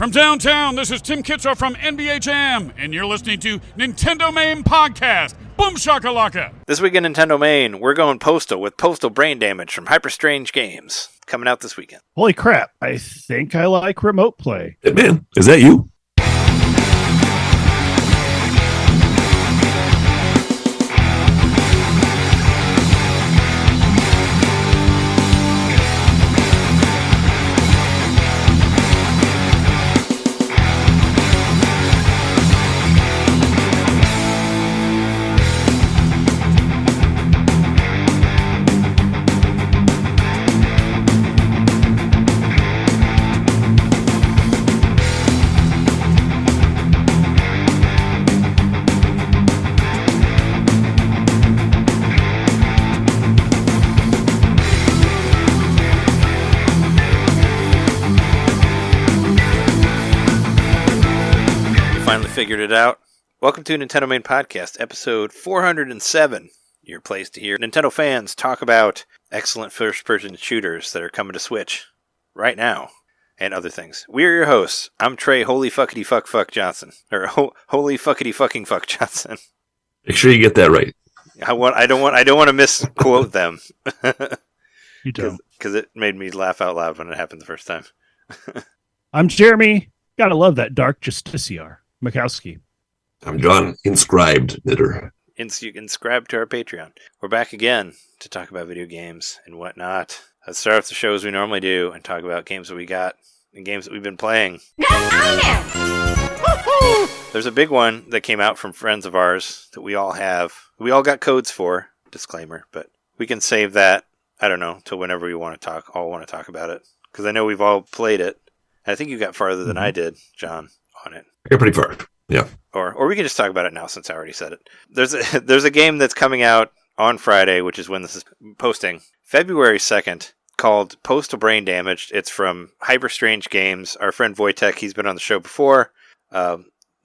From downtown, this is Tim Kitzer from NBA Jam, and you're listening to NIntenDomain Podcast. Boom shakalaka! This week in NIntenDomain, we're going Postal with Postal Brain Damage from Hyperstrange Games. Coming out this weekend. Holy crap, I think I like remote play. Hey man, is that you? Figured it out. Welcome to NIntenDomain Podcast, episode 407. Your place to hear Nintendo fans talk about excellent first-person shooters that are coming to Switch right now, and other things. We're your hosts. I'm Trey, holy fuckity fuck Johnson, or holy fuckity fucking fuck Johnson. Make sure you get that right. I don't want to misquote them. You don't, because it made me laugh out loud when it happened the first time. I'm Jeremy. Gotta love that dark Justiciar. Mikowski. I'm John, inscribed knitter. You can subscribe to our Patreon. We're back again to talk about video games and whatnot. Let's start off the show as we normally do and talk about games that we got and games that we've been playing. There's a big one that came out from friends of ours that we all have. We all got codes for, disclaimer, but we can save that, I don't know, till whenever we want to talk about it. Because I know we've all played it. I think you got farther than I did, John, on it. Yeah, pretty far. Yeah. Or we can just talk about it now since I already said it. There's a game that's coming out on Friday, which is when this is posting, February 2nd, called Postal Brain Damaged. It's from Hyperstrange Games. Our friend Wojtek, he's been on the show before.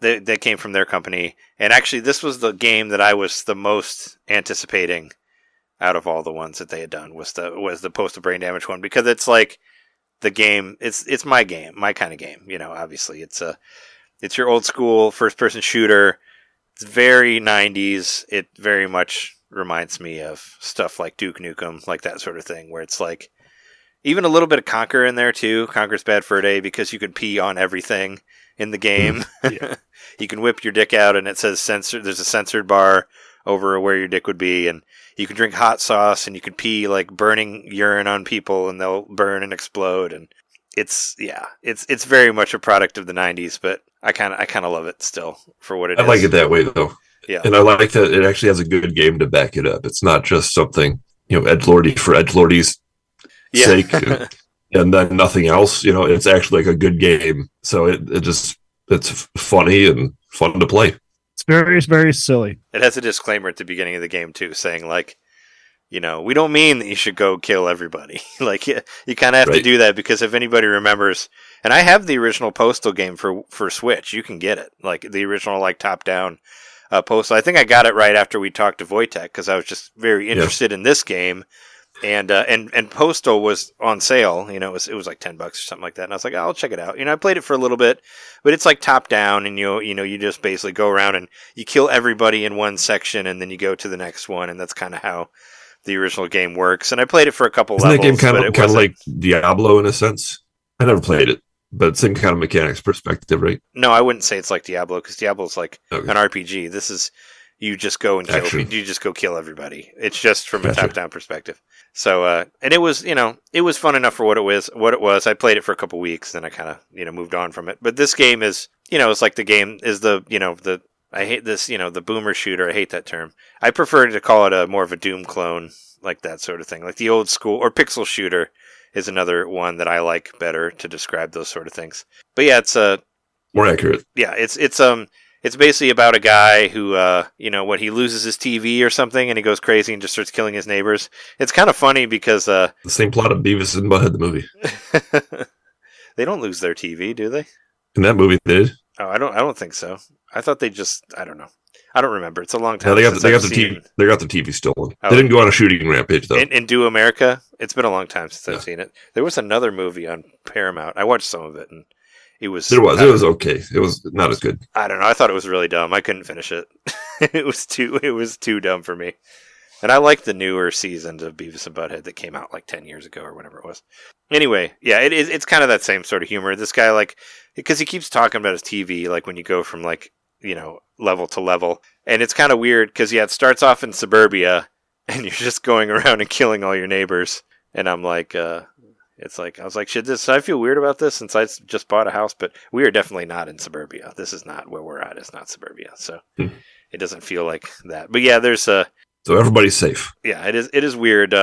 They came from their company. And actually, this was the game that I was the most anticipating out of all the ones that they had done, was the Postal Brain Damage one. Because it's like the game, it's my game, my kind of game. You know, obviously, it's your old school first-person shooter. It's very 90s. It very much reminds me of stuff like Duke Nukem, like that sort of thing, where it's like even a little bit of Conquer in there too. Conquer's Bad Fur Day, because you can pee on everything in the game. Yeah. You can whip your dick out and it says censored. There's a censored bar over where your dick would be, and you can drink hot sauce and you can pee like burning urine on people and they'll burn and explode. And it's very much a product of the 90s, but I kind of love it still for what it is. I like it that way though. Yeah. And I like that it actually has a good game to back it up. It's not just something, edgelordy for edgelordy's sake and then nothing else. It's actually like a good game. So it's funny and fun to play. It's very, very silly. It has a disclaimer at the beginning of the game too, saying like, we don't mean that you should go kill everybody. Like, you kind of have to do that, because if anybody remembers, and I have the original Postal game for Switch, you can get it, like the original like top-down Postal. I think I got it right after we talked to Wojtek, because I was just very interested in this game, and Postal was on sale. It was like $10 or something like that, and I was like, I'll check it out. I played it for a little bit, but it's like top-down, and you just basically go around and you kill everybody in one section, and then you go to the next one, and that's kind of how the original game works. And I played it for a couple levels. Isn't that game kind of like Diablo in a sense? I never played it, but same kind of mechanics perspective, right? No, I wouldn't say it's like Diablo, because Diablo's like an RPG. This is, you just go and kill everybody. It's just from a top-down perspective. So, and it was, it was fun enough for what it was. I played it for a couple weeks, then I kind of, moved on from it. But this game is, it's like the game is I hate this, the boomer shooter. I hate that term. I prefer to call it more of a Doom clone, like that sort of thing. Like the old school, or pixel shooter is another one that I like better to describe those sort of things. But yeah, it's more accurate. Yeah, it's basically about a guy who, he loses his TV or something, and he goes crazy and just starts killing his neighbors. It's kind of funny because the same plot of Beavis and Butthead the movie. They don't lose their TV, do they? In that movie, they did. Oh, I don't think so. I thought they just, I don't know. I don't remember. It's a long time. Yeah, they got the TV stolen. Oh, they didn't go on a shooting rampage though. In Do America, it's been a long time since I've seen it. There was another movie on Paramount. I watched some of it, and it was It was okay. It was not as good. I don't know. I thought it was really dumb. I couldn't finish it. It was too dumb for me. And I like the newer seasons of Beavis and Butthead that came out like 10 years ago or whatever it was. Anyway, yeah, it's kind of that same sort of humor. This guy, like, because he keeps talking about his TV, like when you go from like, level to level. And it's kind of weird because, it starts off in suburbia and you're just going around and killing all your neighbors. And I'm like, I was like, should I feel weird about this since I just bought a house? But we are definitely not in suburbia. This is not where we're at. It's not suburbia. So it doesn't feel like that. But yeah, there's a... So everybody's safe. Yeah, it is weird.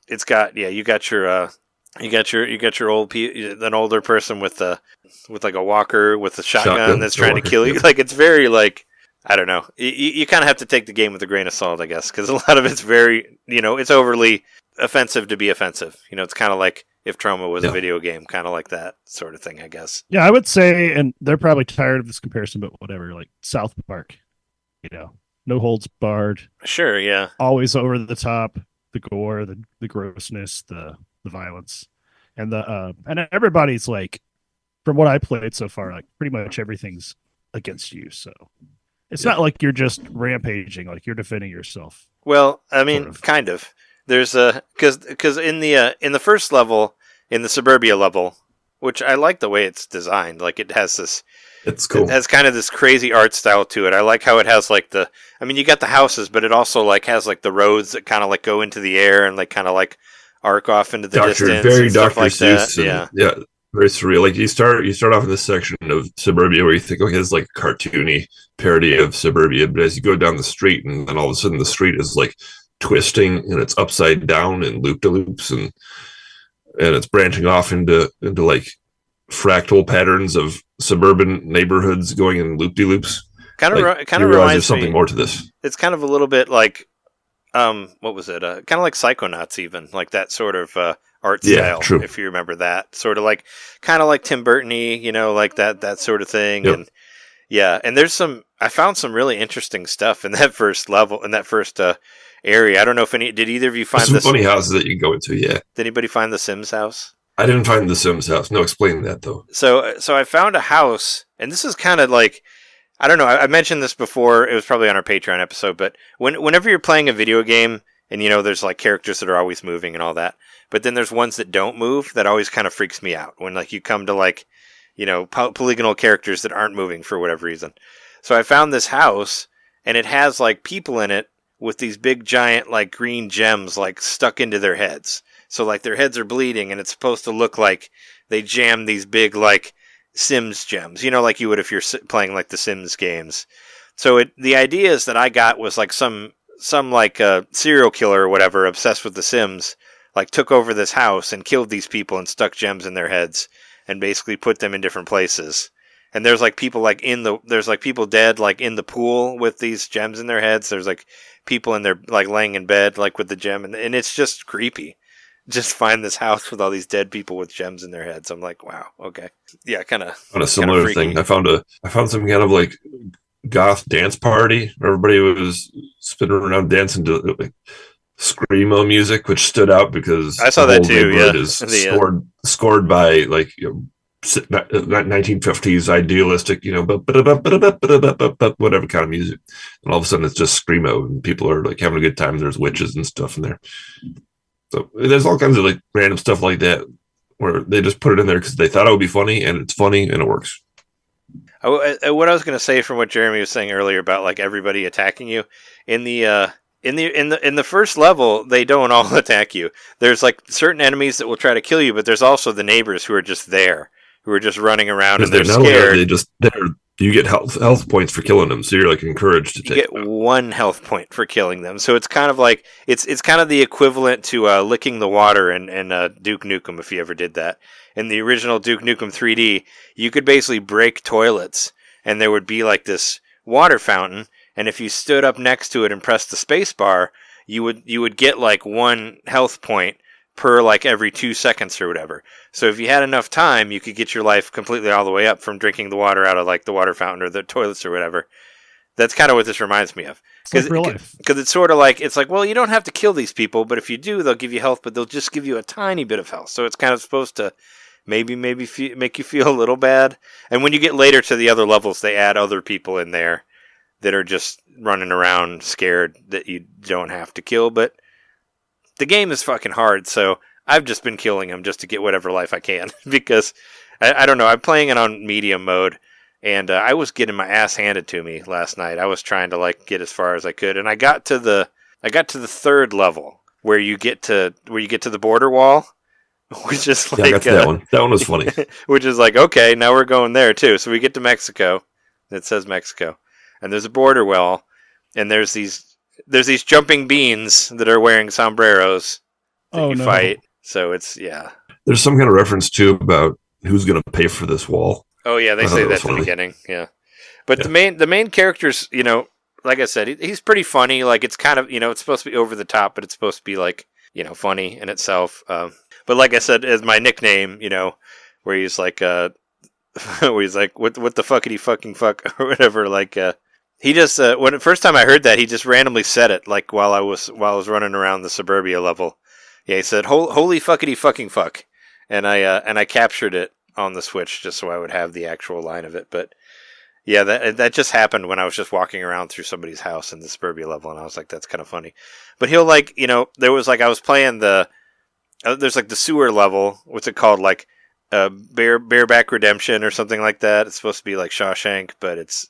It's got you got your an older person with like a walker with a shotgun that's trying to kill you. Yep. Like it's very like I don't know. You kind of have to take the game with a grain of salt, I guess, because a lot of it's very it's overly offensive to be offensive. It's kind of like if Trauma was a video game, kind of like that sort of thing, I guess. Yeah, I would say, and they're probably tired of this comparison, but whatever. Like South Park, no holds barred. Sure, yeah. Always over the top, the gore, the grossness, the violence, and and everybody's like, from what I played so far, like pretty much everything's against you. So it's not like you're just rampaging, like you're defending yourself. Well, I mean, kind of. There's because in the first level, in the suburbia level, which I like the way it's designed. Like it has this. It's cool. It has kind of this crazy art style to it. I like how it has like you got the houses, but it also like has like the roads that kind of like go into the air and like kind of like arc off into the distance. Very and stuff Dr. like Seuss. that. Yeah, very surreal. Like you start off in this section of suburbia where you think, okay, it's like a cartoony parody of suburbia, but as you go down the street, and then all of a sudden the street is like twisting and it's upside down and loop to loops and it's branching off into like fractal patterns of suburban neighborhoods going in loop-de-loops. Kind of reminds there's something more to this. It's kind of a little bit like, what was it? Kind of like Psychonauts, even like that sort of art style. True. If you remember that, sort of like, kind of like Tim Burton-y, like that sort of thing. Yep. And and I found some really interesting stuff in that first level, in that first area. I don't know if did either of you find some funny houses that you can go into? Yeah. Did anybody find the Sims house? I didn't find the Sims house. No, explain that though. So I found a house, and this is kind of like, I don't know. I mentioned this before. It was probably on our Patreon episode, but whenever you're playing a video game, and there's like characters that are always moving and all that, but then there's ones that don't move. That always kind of freaks me out when like you come to like, polygonal characters that aren't moving for whatever reason. So I found this house, and it has like people in it with these big giant like green gems like stuck into their heads. So, like, their heads are bleeding, and it's supposed to look like they jam these big, like, Sims gems. Like you would if you're playing, like, the Sims games. So, the ideas that I got was, like, some like, serial killer or whatever obsessed with the Sims, like, took over this house and killed these people and stuck gems in their heads and basically put them in different places. And there's, like, people, like, there's, like, people dead, like, in the pool with these gems in their heads. There's, like, people in their, like, laying in bed, like, with the gem. And it's just creepy. Just find this house with all these dead people with gems in their heads. I'm like, wow, okay, yeah, kind of. On a similar thing, I found some kind of like goth dance party. Everybody was spinning around dancing to like screamo music, which stood out because I saw that too. Yeah, is scored by like 1950s idealistic, whatever kind of music, and all of a sudden it's just screamo, and people are like having a good time. There's witches and stuff in there. So there's all kinds of like random stuff like that where they just put it in there because they thought it would be funny, and it's funny and it works. What I was going to say from what Jeremy was saying earlier about like everybody attacking you in the first level, they don't all attack you. There's like certain enemies that will try to kill you, but there's also the neighbors who are just there, who are just running around and they're scared. You get health points for killing them, so you're like encouraged to take them. 1 health point for killing them. So it's kind of like it's kind of the equivalent to licking the water in Duke Nukem, if you ever did that. In the original Duke Nukem 3D, you could basically break toilets, and there would be like this water fountain, and if you stood up next to it and pressed the space bar, you would get like 1 health point per like every 2 seconds or whatever. So if you had enough time, you could get your life completely all the way up from drinking the water out of like the water fountain or the toilets or whatever. That's kind of what this reminds me of. Because real life. Because it's sort of like, it's like, well, you don't have to kill these people, but if you do, they'll give you health, but they'll just give you a tiny bit of health. So it's kind of supposed to maybe make you feel a little bad. And when you get later to the other levels, they add other people in there that are just running around scared that you don't have to kill. But the game is fucking hard, so I've just been killing them just to get whatever life I can because I don't know. I'm playing it on medium mode, and I was getting my ass handed to me last night. I was trying to get as far as I could, and I got to the third level where you get to the border wall, which is I got to that one. That one was funny. Which is okay, now we're going there too. So we get to Mexico. It says Mexico, and there's a border wall, and there's these jumping beans that are wearing sombreros that you fight. So it's There's some kind of reference too about who's going to pay for this wall. Oh yeah, they say that at the beginning. Yeah, but the main characters, like I said, he's pretty funny. It's kind of it's supposed to be over the top, but it's supposed to be funny in itself. But like I said, as my nickname, where he's where he's what the fuckity fucking fuck or whatever. He just when the first time I heard that, he just randomly said it while I was running around the suburbia level. Yeah, he said holy fuckity fucking fuck, and I captured it on the Switch just so I would have the actual line of it. But yeah, that just happened when I was just walking around through somebody's house in the suburbia level, and I was like, that's kind of funny. But he'll there was I was playing there's the sewer level. What's it called? Bareback Redemption or something like that. It's supposed to be Shawshank, but it's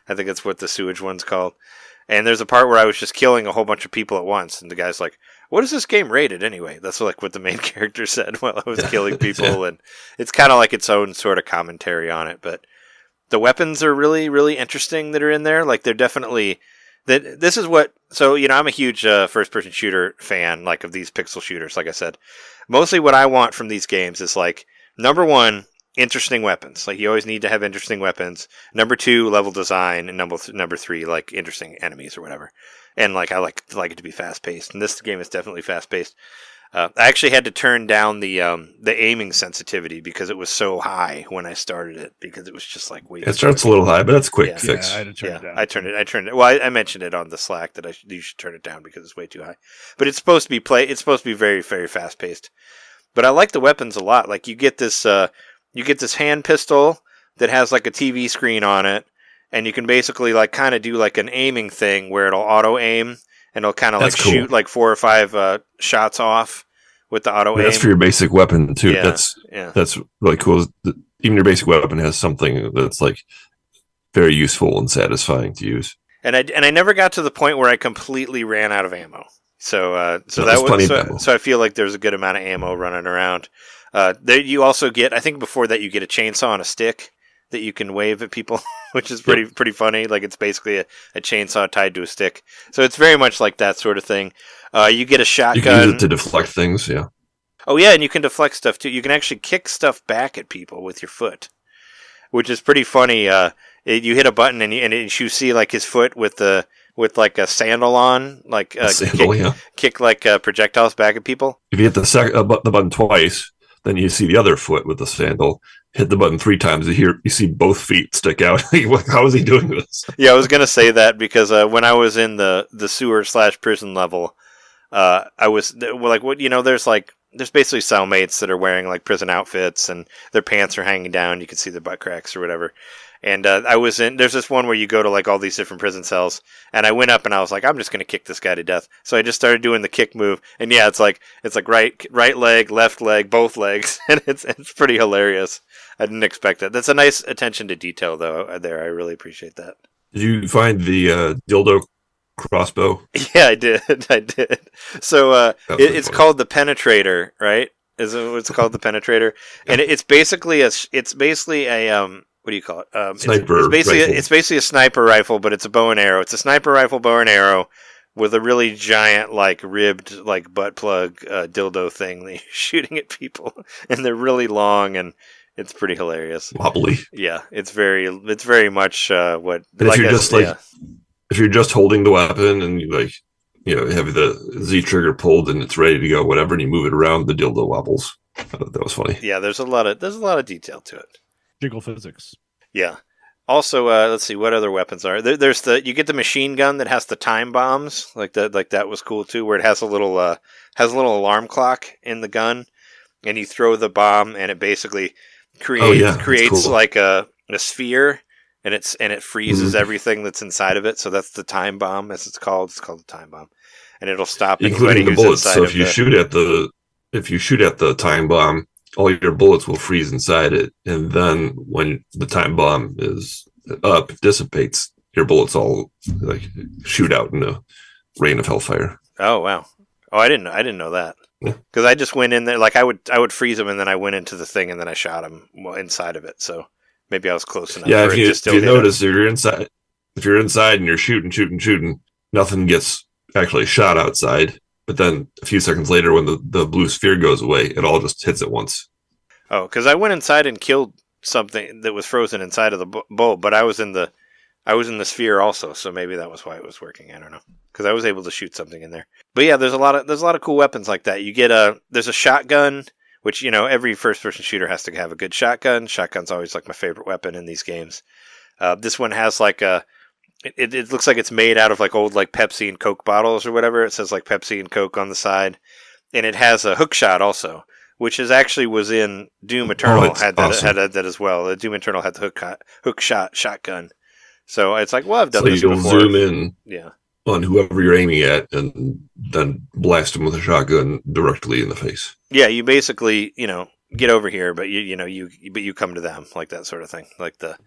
I think that's what the sewage one's called. And there's a part where I was just killing a whole bunch of people at once, and the guy's like, what is this game rated anyway? That's what the main character said while I was killing people, and it's kind of its own sort of commentary on it. But the weapons are really, really interesting that are in there. They're definitely this is what. So I'm a huge first-person shooter fan, of these pixel shooters. Like I said, mostly what I want from these games is number one, interesting weapons. You always need to have interesting weapons. Number two, level design, and number three, interesting enemies or whatever. And I like it to be fast paced, and this game is definitely fast paced. I actually had to turn down the aiming sensitivity because it was so high when I started it, because it was just way. It starts a little high, but that's a quick fix. Yeah, I had to turn it down. I turned it. Well, I mentioned it on the Slack that you should turn it down because it's way too high. But it's supposed to be It's supposed to be very, very fast paced. But I like the weapons a lot. You get this hand pistol that has a TV screen on it, and you can basically kind of do an aiming thing where it'll auto aim, and it'll kind of shoot 4 or 5 shots off with the auto aim. That's for your basic weapon too. Yeah, that's really cool. Even your basic weapon has something that's very useful and satisfying to use. And I never got to the point where I completely ran out of ammo. So I feel there's a good amount of ammo running around. There you also get, I think before that you get a chainsaw and a stick that you can wave at people, which is pretty funny. It's basically a chainsaw tied to a stick. So it's very much like that sort of thing. You get a shotgun. You can use it to deflect things, yeah. Oh yeah, and you can deflect stuff too. You can actually kick stuff back at people with your foot, which is pretty funny. You hit a button and you see his foot with a sandal on, kick projectiles back at people. If you hit the button twice, then you see the other foot with the sandal. Hit the button 3 times, you see both feet stick out. How is he doing this? Yeah, I was gonna say that because when I was in the sewer / prison level, I was there's basically cellmates that are wearing prison outfits and their pants are hanging down. You can see their butt cracks or whatever. And there's this one where you go to all these different prison cells, and I went up and I was I'm just gonna kick this guy to death. So I just started doing the kick move, and yeah, it's right leg, left leg, both legs, and it's pretty hilarious. I didn't expect that. That's a nice attention to detail, though. There, I really appreciate that. Did you find the dildo crossbow? Yeah, I did. So it's called the Penetrator, right? Is it what's called the Penetrator? And it's basically a what do you call it? Sniper rifle. It's basically a sniper rifle, but it's a bow and arrow. It's a sniper rifle bow and arrow with a really giant, ribbed, butt plug dildo thing that you're shooting at people, and they're really long, and it's pretty hilarious. Wobbly. Yeah, it's very much what. And if you're just holding the weapon and you have the Z trigger pulled and it's ready to go, whatever, and you move it around, the dildo wobbles. That was funny. Yeah, there's a lot of detail to it. Jiggle physics. Yeah. Also, let's see what other weapons are there. There's you get the machine gun that has the time bombs, that was cool too, where it has a little alarm clock in the gun, and you throw the bomb, and it basically creates cool. like a sphere, and it freezes everything that's inside of it. So that's the time bomb, as it's called. It's called the time bomb, and it'll stop including anybody the who's bullets. inside So of if you shoot at the time bomb, all your bullets will freeze inside it, and then when the time bomb is up, dissipates, your bullets all like shoot out in a rain of hellfire. Oh wow! Oh, I didn't know that. Yeah. Because I just went in there, like I would freeze them, and then I went into the thing, and then I shot them inside of it. So maybe I was close enough. Yeah, for if it you, to still if you hit notice, if you're inside and you're shooting, nothing gets actually shot outside. But then a few seconds later, when the blue sphere goes away, it all just hits at once. Oh, because I went inside and killed something that was frozen inside of the bulb, but I was in the sphere also, so maybe that was why it was working. I don't know, because I was able to shoot something in there. But yeah, there's a lot of cool weapons like that. You get there's a shotgun, which every first person shooter has to have a good shotgun. Shotgun's always like my favorite weapon in these games. This one has like it looks like it's made out of like old like Pepsi and Coke bottles or whatever. It says like Pepsi and Coke on the side, and it has a hook shot also, which was in Doom Eternal. Had that as well. The Doom Eternal had the hook shot shotgun. So it's like, well, I've done this before. So you'll zoom in on whoever you're aiming at and then blast them with a shotgun directly in the face. Yeah, you basically, get over here, but you come to them, like that sort of thing. Like the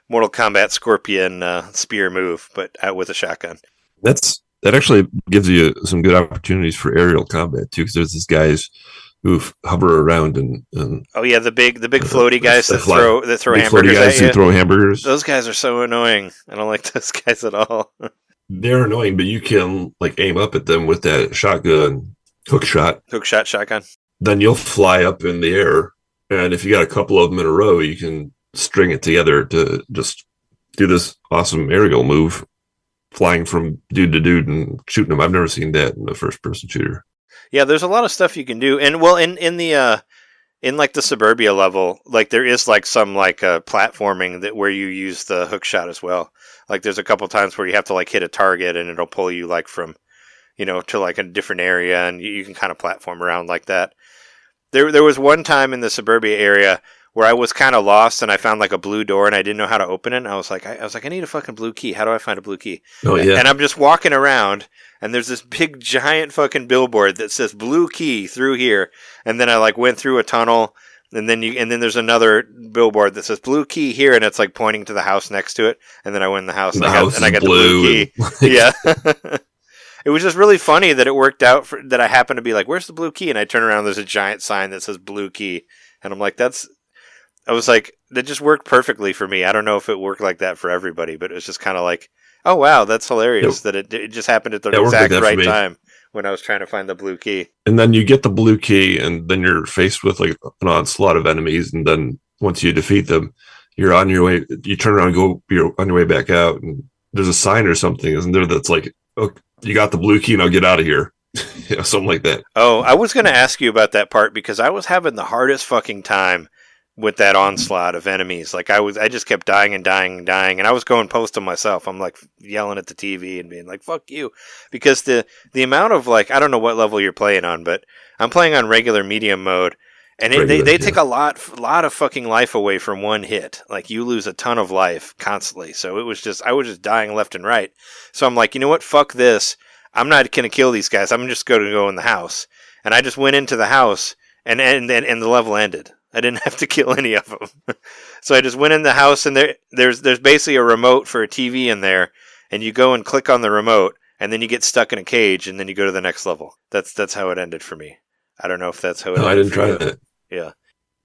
Mortal Kombat Scorpion spear move, but out with a shotgun. That actually gives you some good opportunities for aerial combat too, because there's these guys who hover around and oh yeah, the big floaty guys that throw hamburgers floaty guys at you. Who throw hamburgers. Those guys are so annoying. I don't like those guys at all. They're annoying, but you can like aim up at them with that shotgun hook shot shotgun. Then you'll fly up in the air, and if you got a couple of them in a row, you can string it together to just do this awesome aerial move, flying from dude to dude and shooting them. I've never seen that in a first person shooter. Yeah, there's a lot of stuff you can do, and well, in like the suburbia level, like there is like some like platforming that where you use the hook shot as well. Like there's a couple times where you have to like hit a target, and it'll pull you like from, to like a different area, and you can kind of platform around like that. There was one time in the suburbia area where I was kind of lost, and I found like a blue door, and I didn't know how to open it. And I was like, I need a fucking blue key. How do I find a blue key? Oh yeah. And I'm just walking around, and there's this big giant fucking billboard that says blue key through here. And then I like went through a tunnel, and then there's another billboard that says blue key here, and it's like pointing to the house next to it. And then I went in the house, and I got the blue key. Yeah. It was just really funny that it worked out that I happened to be like, where's the blue key? And I turn around, and there's a giant sign that says blue key. And I'm like, I was like, that just worked perfectly for me. I don't know if it worked like that for everybody, but it was just kind of like, oh wow, that's hilarious that it just happened at the exact right time when I was trying to find the blue key. And then you get the blue key, and then you're faced with like an onslaught of enemies, and then once you defeat them, you're on your way. You turn around and you're on your way back out, and there's a sign or something, isn't there? That's like, oh, you got the blue key, now get out of here. Something like that. Oh, I was going to ask you about that part because I was having the hardest fucking time with that onslaught of enemies. Like I just kept dying, and I was going Postal myself. I'm like yelling at the TV and being like, fuck you. Because the amount of like, I don't know what level you're playing on, but I'm playing on regular medium mode, and they take a lot of fucking life away from one hit. Like you lose a ton of life constantly. So I was just dying left and right. So I'm like, you know what? Fuck this. I'm not going to kill these guys. I'm just going to go in the house. And I just went into the house, and the level ended. I didn't have to kill any of them. So I just went in the house, and there's basically a remote for a TV in there, and you go and click on the remote, and then you get stuck in a cage, and then you go to the next level. That's how it ended for me. I don't know if that's how it ended. No, I didn't for try you. that. Yeah.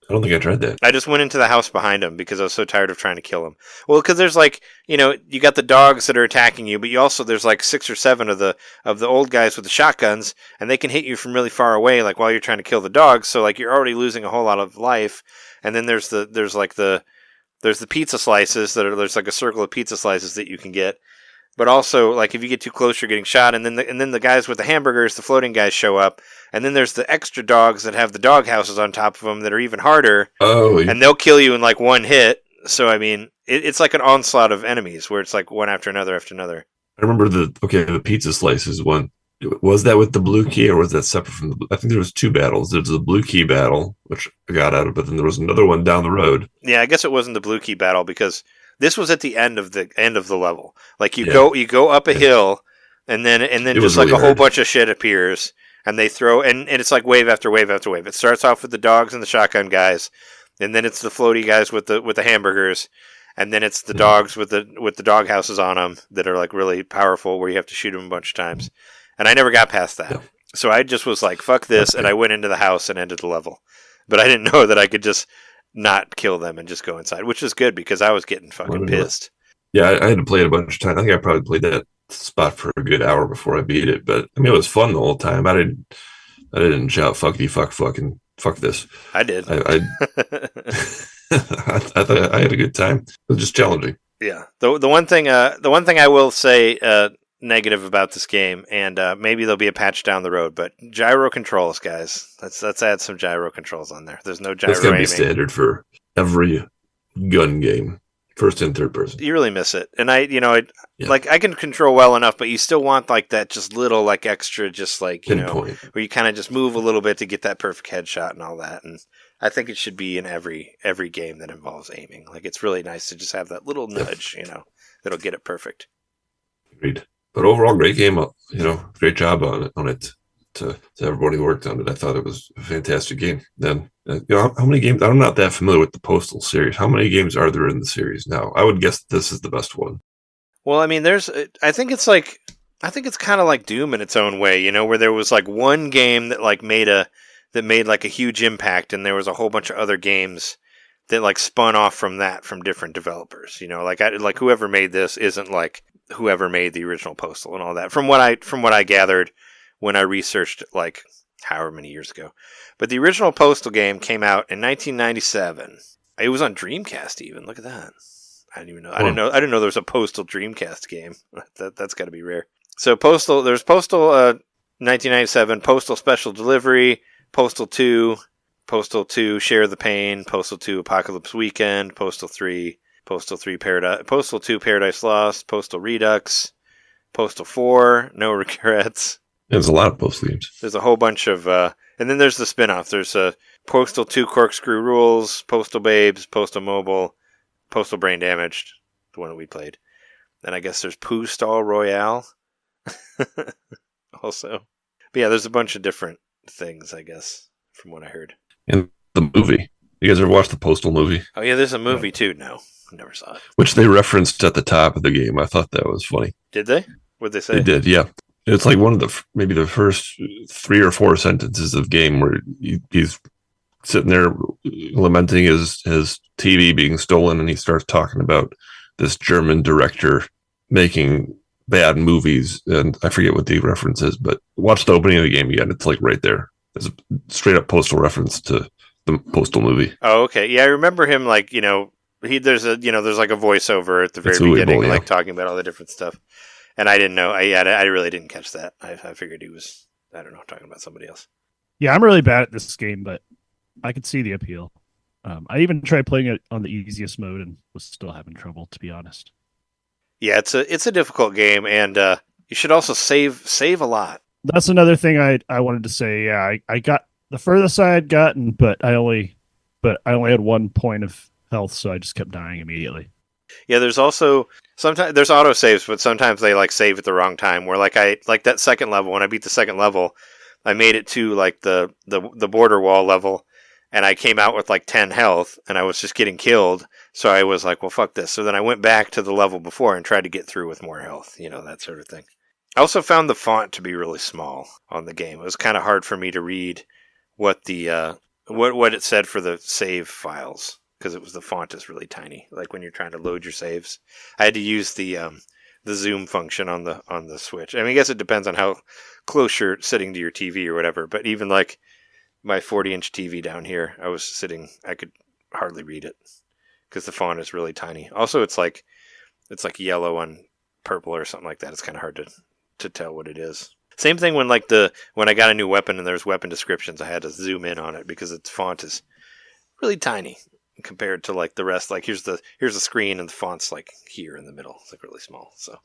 I don't think I tried that. I just went into the house behind him because I was so tired of trying to kill him. Well, because there's like, you got the dogs that are attacking you, but there's like 6 or 7 of the old guys with the shotguns, and they can hit you from really far away, like while you're trying to kill the dogs. So like you're already losing a whole lot of life. And then there's the pizza slices there's like a circle of pizza slices that you can get. But also, like, if you get too close, you're getting shot. And then the guys with the hamburgers, the floating guys, show up. And then there's the extra dogs that have the dog houses on top of them that are even harder. Oh, yeah. And they'll kill you in, like, one hit. So, I mean, it's like an onslaught of enemies where it's, like, one after another after another. I remember the pizza slices one. Was that with the blue key, or was that separate from the? I think there was 2 battles. There's the blue key battle, which I got out of, but then there was another one down the road. Yeah, I guess it wasn't the blue key battle because this was at the end of the level. Like you go up a hill, and then just like really a whole bunch of shit appears, and they throw and it's like wave after wave after wave. It starts off with the dogs and the shotgun guys, and then it's the floaty guys with the hamburgers. And then it's the dogs with the dog houses on them that are like really powerful, where you have to shoot them a bunch of times. And I never got past that. Yeah. So I just was like, fuck this. And I went into the house and ended the level. But I didn't know that I could just not kill them and just go inside, which is good because I was getting fucking pissed. Yeah, I had to play it a bunch of times. I think I probably played that spot for a good hour before I beat it. But I mean, it was fun the whole time. I didn't shout fuckity fuck and fuck this. I did. I thought I had a good time. It was just challenging. Yeah. The one thing I will say negative about this game, and maybe there'll be a patch down the road, but gyro controls, guys. Let's add some gyro controls on there. There's no gyro aiming. That's gotta be standard for every gun game, first and third person. You really miss it, and I can control well enough, but you still want like that just little like extra, just like where you kind of just move a little bit to get that perfect headshot and all that. And I think it should be in every game that involves aiming. Like it's really nice to just have that little nudge, that'll get it perfect. Agreed. But overall, great game. Great job on it. To everybody who worked on it, I thought it was a fantastic game. Then, how many games? I'm not that familiar with the Postal series. How many games are there in the series now? I would guess this is the best one. Well, I mean, I think it's kind of like Doom in its own way, where there was like one game that like made like a huge impact, and there was a whole bunch of other games that like spun off from different developers. Like whoever made this isn't like whoever made the original Postal and all that. From what I gathered when I researched like however many years ago. But the original Postal game came out in 1997. It was on Dreamcast even. Look at that. I didn't even know. I didn't know there was a Postal Dreamcast game. That's got to be rare. So there's Postal 1997, Postal Special Delivery, Postal 2, Postal 2 Share the Pain, Postal 2 Apocalypse Weekend, Postal 3 Paradise, Postal 2 Paradise Lost, Postal Redux, Postal 4 No Regrets. There's a lot of Postal games. There's a whole bunch of, and then there's the spin-off. There's Postal 2 Corkscrew Rules, Postal Babes, Postal Mobile, Postal Brain Damaged, the one that we played. Then I guess there's Postal Royale also. But yeah, there's a bunch of different things, I guess, from what I heard. And the movie. You guys ever watched the Postal movie? Oh yeah, there's a movie too. No, I never saw it. Which they referenced at the top of the game. I thought that was funny. Did they? What'd they say? They did, yeah. It's like one of maybe the first 3 or 4 sentences of the game where he's sitting there lamenting his TV being stolen, and he starts talking about this German director making bad movies, and I forget what the reference is, but watch the opening of the game again. It's like right there. There's a straight up Postal reference to the Postal movie. Oh, okay. Yeah, I remember him like, there's like a voiceover at the very beginning, like talking about all the different stuff. And I didn't know. I really didn't catch that. I figured he was, I don't know, talking about somebody else. Yeah, I'm really bad at this game, but I could see the appeal. I even tried playing it on the easiest mode and was still having trouble, to be honest. Yeah, it's a difficult game, and you should also save a lot. That's another thing I wanted to say. Yeah, I got the furthest I had gotten, but I only had 1 point of health, so I just kept dying immediately. Yeah, there's also sometimes there's auto saves, but sometimes they like save at the wrong time. Where like that second level, when I beat the second level, I made it to like the border wall level, and I came out with like 10 health, and I was just getting killed. So I was like, well, fuck this. So then I went back to the level before and tried to get through with more health, that sort of thing. I also found the font to be really small on the game. It was kind of hard for me to read what the what it said for the save files, because the font is really tiny. Like when you're trying to load your saves, I had to use the zoom function on the Switch. I mean, I guess it depends on how close you're sitting to your TV or whatever. But even like my 40-inch TV down here, I could hardly read it because the font is really tiny. Also, it's like yellow on purple or something like that. It's kind of hard to tell what it is. Same thing when I got a new weapon and there's weapon descriptions, I had to zoom in on it because its font is really tiny compared to like the rest. Like here's the screen and the font's like here in the middle. It's like really small. So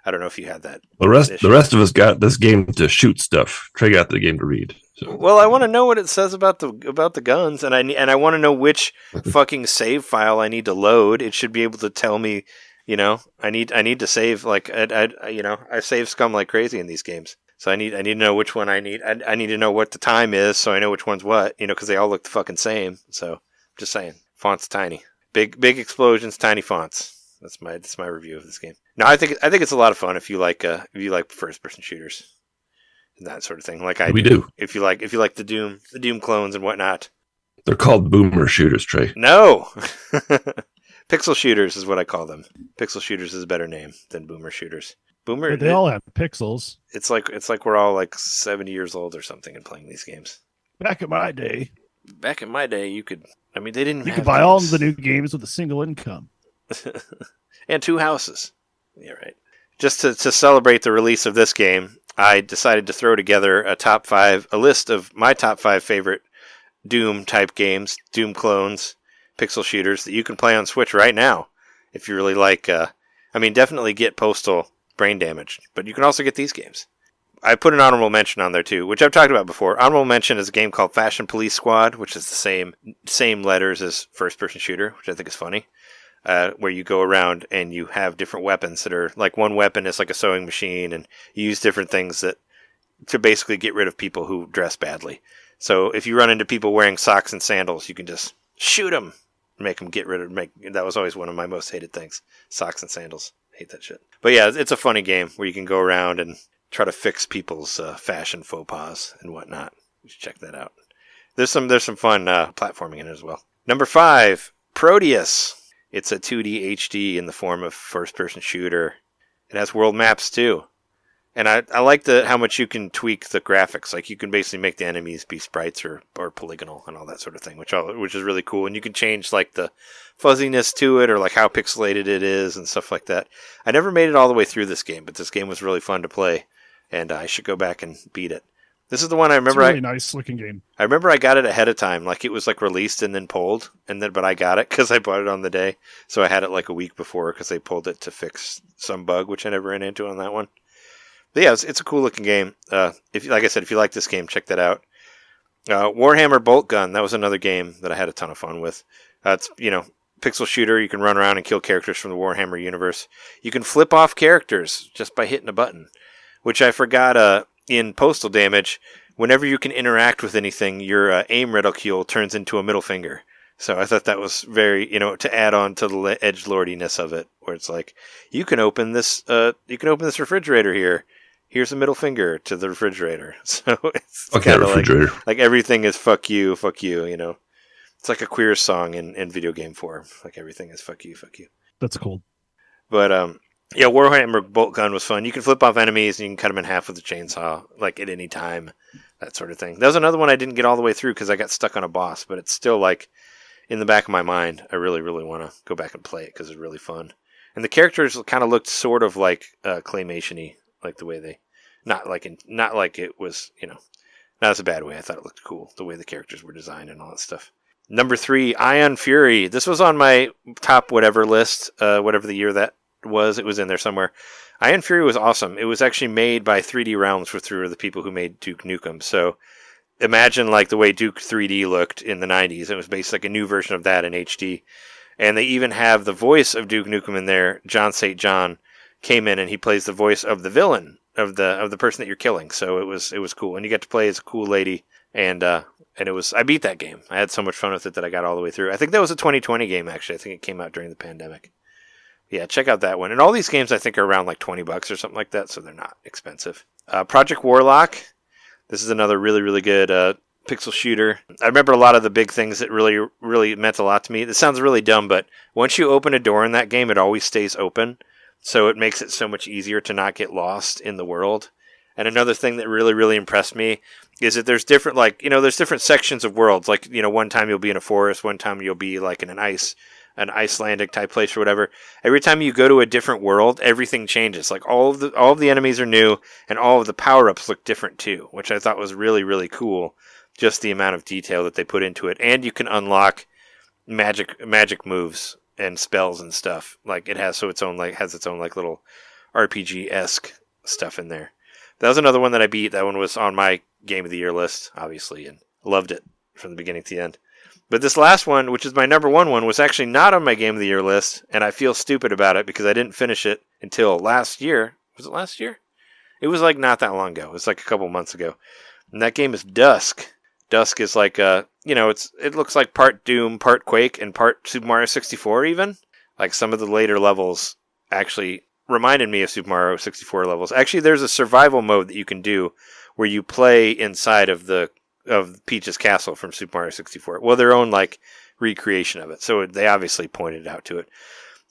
I don't know if you had that. The rest of us got this game to shoot stuff. Trey got the game to read. So. Well, I want to know what it says about the guns, and I want to know which fucking save file I need to load. It should be able to tell me, I need to save I save scum like crazy in these games. So I need to know which one I need. I need to know what the time is, so I know which one's what. Because they all look the fucking same. So just saying, fonts tiny, big explosions, tiny fonts. That's my review of this game. No, I think it's a lot of fun if you like first person shooters and that sort of thing. Like we do. If you like the Doom clones and whatnot. They're called boomer shooters, Trey. No, pixel shooters is what I call them. Pixel shooters is a better name than boomer shooters. Boomer. They all have pixels. It's like we're all like 70 years old or something and playing these games. Back in my day, you could. I mean, they didn't. You could buy all of the new games with a single income. And 2 houses. Yeah, right. Just to celebrate the release of this game, I decided to throw together a list of my top 5 favorite Doom type games, Doom clones, pixel shooters that you can play on Switch right now. If you really like, definitely get Postal Brain Damaged, but you can also get these games. I put an honorable mention on there too, which I've talked about before. Honorable mention is a game called Fashion Police Squad, which is the same letters as first person shooter, which I think is funny. Where you go around and you have different weapons that are like one weapon is like a sewing machine, and you use different things to basically get rid of people who dress badly. So if you run into people wearing socks and sandals, you can just shoot them, make them get rid of. That was always one of my most hated things: socks and sandals. I hate that shit. But yeah, it's a funny game where you can go around and try to fix people's fashion faux pas and whatnot. You should check that out. There's some fun platforming in it as well. Number 5, Proteus. It's a 2D HD in the form of first-person shooter. It has world maps, too. And I like how much you can tweak the graphics. Like, you can basically make the enemies be sprites or polygonal and all that sort of thing, which is really cool. And you can change, like, the fuzziness to it or, like, how pixelated it is and stuff like that. I never made it all the way through this game, but this game was really fun to play. And I should go back and beat it. This is the one I remember. It's a really nice looking game. I remember I got it ahead of time, like it was like released and then pulled, but I got it because I bought it on the day, so I had it like a week before because they pulled it to fix some bug, which I never ran into on that one. But yeah, it's a cool looking game. If you like this game, check that out. Warhammer Bolt Gun, that was another game that I had a ton of fun with. It's pixel shooter. You can run around and kill characters from the Warhammer universe. You can flip off characters just by hitting a button, which I forgot. In Postal Damage, whenever you can interact with anything, your aim reticule turns into a middle finger. So I thought that was very, to add on to the edgelordiness of it, where it's like, you can open this refrigerator here. Here's a middle finger to the refrigerator. So it's kind of like everything is fuck you. It's like a queer song in video game form. Like everything is fuck you. That's cool. But yeah, Warhammer Bolt Gun was fun. You can flip off enemies and you can cut them in half with a chainsaw, like at any time, that sort of thing. That was another one I didn't get all the way through because I got stuck on a boss, but it's still like in the back of my mind. I really, really want to go back and play it because it's really fun. And the characters kind of looked sort of like claymation-y, like the way they, not like it was, not as a bad way. I thought it looked cool the way the characters were designed and all that stuff. Number 3, Ion Fury. This was on my top whatever list, whatever the year that was. It was in there somewhere. Ion Fury was awesome. It was actually made by 3D Realms, which were the people who made Duke Nukem. So imagine like the way Duke 3D looked in the 90s. It was basically like a new version of that in HD. And they even have the voice of Duke Nukem in there. John St. John came in and he plays the voice of the villain of the person that you're killing. So it was cool. And you get to play as a cool lady. And I beat that game. I had so much fun with it that I got all the way through. I think that was a 2020 game, actually. I think it came out during the pandemic. Yeah, check out that one. And all these games, I think, are around like $20 or something like that, so they're not expensive. Project Warlock. This is another really, really good pixel shooter. I remember a lot of the big things that really, really meant a lot to me. This sounds really dumb, but once you open a door in that game, it always stays open. So it makes it so much easier to not get lost in the world. And another thing that really, really impressed me is that there's different, there's different sections of worlds. Like, one time you'll be in a forest, one time you'll be like in an Icelandic type place or whatever. Every time you go to a different world, everything changes. Like all of the enemies are new, and all of the power-ups look different too, which I thought was really, really cool. Just the amount of detail that they put into it. And you can unlock magic moves and spells and stuff. Like it has its own little RPG-esque stuff in there. That was another one that I beat. That one was on my Game of the Year list, obviously, and loved it from the beginning to the end. But this last one, which is my number one, was actually not on my Game of the Year list, and I feel stupid about it because I didn't finish it until last year. Was it last year? It was like not that long ago. It was like a couple months ago. And that game is Dusk. Dusk is like it looks like part Doom, part Quake, and part Super Mario 64 even. Like some of the later levels actually reminded me of Super Mario 64 levels. Actually, there's a survival mode that you can do where you play inside of Peach's castle from Super Mario 64. Well, their own like recreation of it. So they obviously pointed out to it.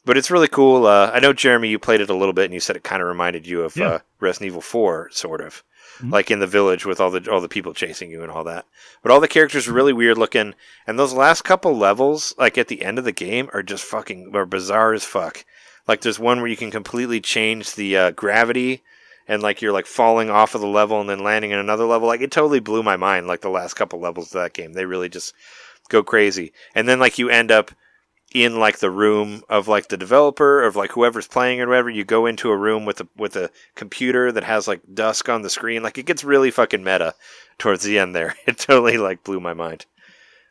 But it's really cool. I know, Jeremy, you played it a little bit, and you said it kind of reminded you of Resident Evil 4, sort of. Mm-hmm. Like in the village with all the people chasing you and all that. But all the characters are really weird looking. And those last couple levels, like at the end of the game, are just are bizarre as fuck. Like there's one where you can completely change the gravity, and like you're like falling off of the level and then landing in another level. Like it totally blew my mind. Like the last couple levels of that game, they really just go crazy. And then like you end up in like the room of like the developer of like whoever's playing or whatever. You go into a room with a computer that has like Dusk on the screen. Like it gets really fucking meta towards the end there. It totally like blew my mind.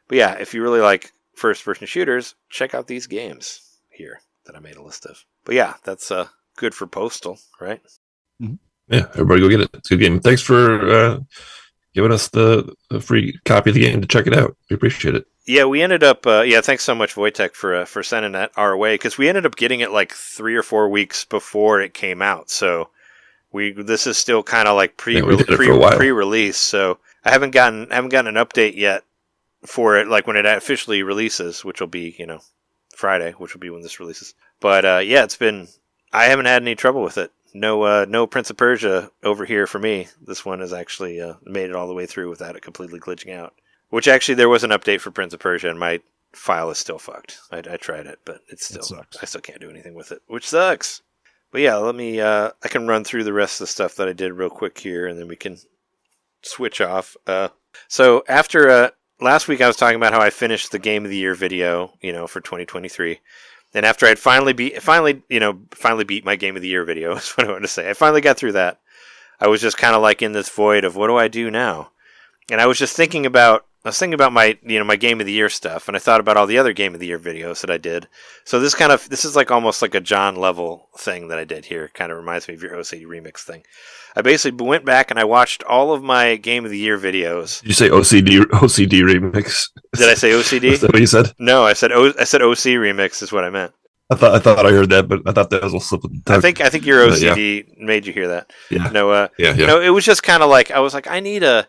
But yeah, if you really like first person shooters, check out these games here that I made a list of. But yeah, that's good for Postal, right? Mm-hmm. Yeah, everybody go get it. It's a good game. Thanks for giving us the free copy of the game to check it out. We appreciate it. Yeah, we ended up. Thanks so much, Wojtek, for sending that our way, because we ended up getting it like 3 or 4 weeks before it came out. So this is still kind of like pre-release. So I haven't gotten an update yet for it, like when it officially releases, which will be Friday, which will be when this releases. But it's been. I haven't had any trouble with it. No Prince of Persia over here for me. This one has actually made it all the way through without it completely glitching out. Which actually, there was an update for Prince of Persia, and my file is still fucked. I tried it, but I still can't do anything with it, which sucks. But yeah, let me. I can run through the rest of the stuff that I did real quick here, and then we can switch off. So after last week, I was talking about how I finished the Game of the Year video, for 2023, and after I'd finally beat my Game of the Year video, is what I wanted to say. I finally got through that. I was just kind of like in this void of what do I do now, and I was just thinking about. I was thinking about my Game of the Year stuff, and I thought about all the other Game of the Year videos that I did. So this is like almost like a John level thing that I did here. Kind of reminds me of your OCD remix thing. I basically went back and I watched all of my Game of the Year videos. Did you say OCD remix? Did I say OCD? Is that what you said? No, I said OC remix is what I meant. I thought I heard that, but I thought that was a slip of the tongue. I think your OCD made you hear that. Yeah. No, it was just kind of like I was like I need a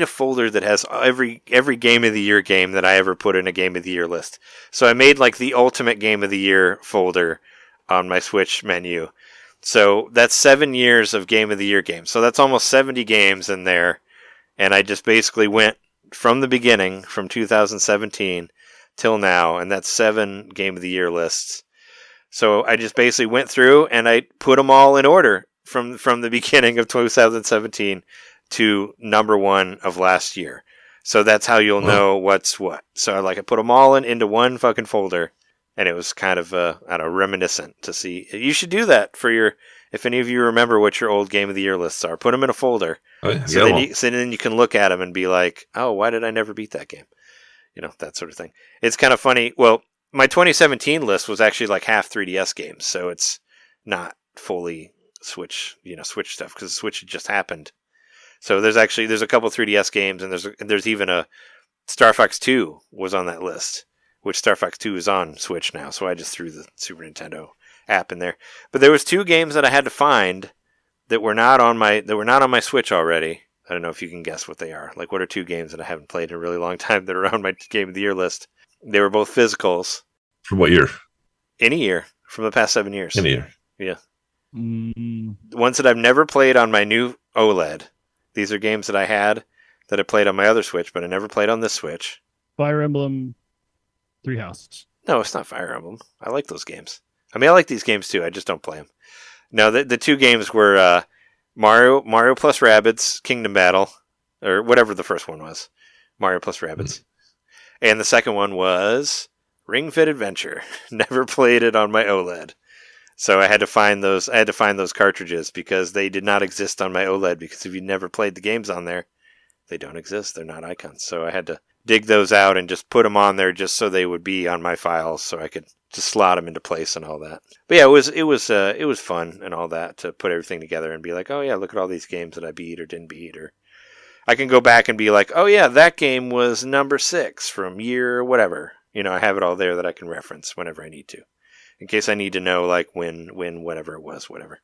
folder that has every Game of the Year game that I ever put in a Game of the Year list. So I made like the ultimate Game of the Year folder on my Switch menu. So that's 7 years of Game of the Year games. So that's almost 70 games in there. And I just basically went from the beginning, from 2017 till now, and that's 7 Game of the Year lists. So I just basically went through and I put them all in order from the beginning of 2017 to number 1 of last year. So that's how you'll know what's what. So I put them all into one fucking folder, and it was kind of reminiscent to see. You should do that if any of you remember what your old Game of the Year lists are. Put them in a folder. Oh, yeah. So then you can look at them and be like, oh, why did I never beat that game? That sort of thing. It's kind of funny. Well, my 2017 list was actually like half 3DS games, so it's not fully Switch stuff, because the Switch had just happened. So there's a couple 3DS games, and there's even a Star Fox 2 was on that list, which Star Fox 2 is on Switch now. So I just threw the Super Nintendo app in there. But there was 2 games that I had to find that were not on my Switch already. I don't know if you can guess what they are. Like, what are 2 games that I haven't played in a really long time that are on my Game of the Year list? They were both physicals. From what year? Any year from the past 7 years. Any year. Yeah. Ones that I've never played on my new OLED. These are games that I had that I played on my other Switch, but I never played on this Switch. Fire Emblem, 3 Houses. No, it's not Fire Emblem. I like those games. I mean, I like these games too. I just don't play them. No, the 2 games were Mario plus Rabbids Kingdom Battle, or whatever the first one was. Mario plus Rabbids. And the second one was Ring Fit Adventure. Never played it on my OLED. So I had to find those. I had to find those cartridges because they did not exist on my OLED. Because if you never played the games on there, they don't exist. They're not icons. So I had to dig those out and just put them on there just so they would be on my files, so I could just slot them into place and all that. But yeah, it was fun and all that to put everything together and be like, oh yeah, look at all these games that I beat or didn't beat, or I can go back and be like, oh yeah, that game was number 6 from year whatever. I have it all there that I can reference whenever I need to. In case I need to know, like, when, whatever it was, whatever.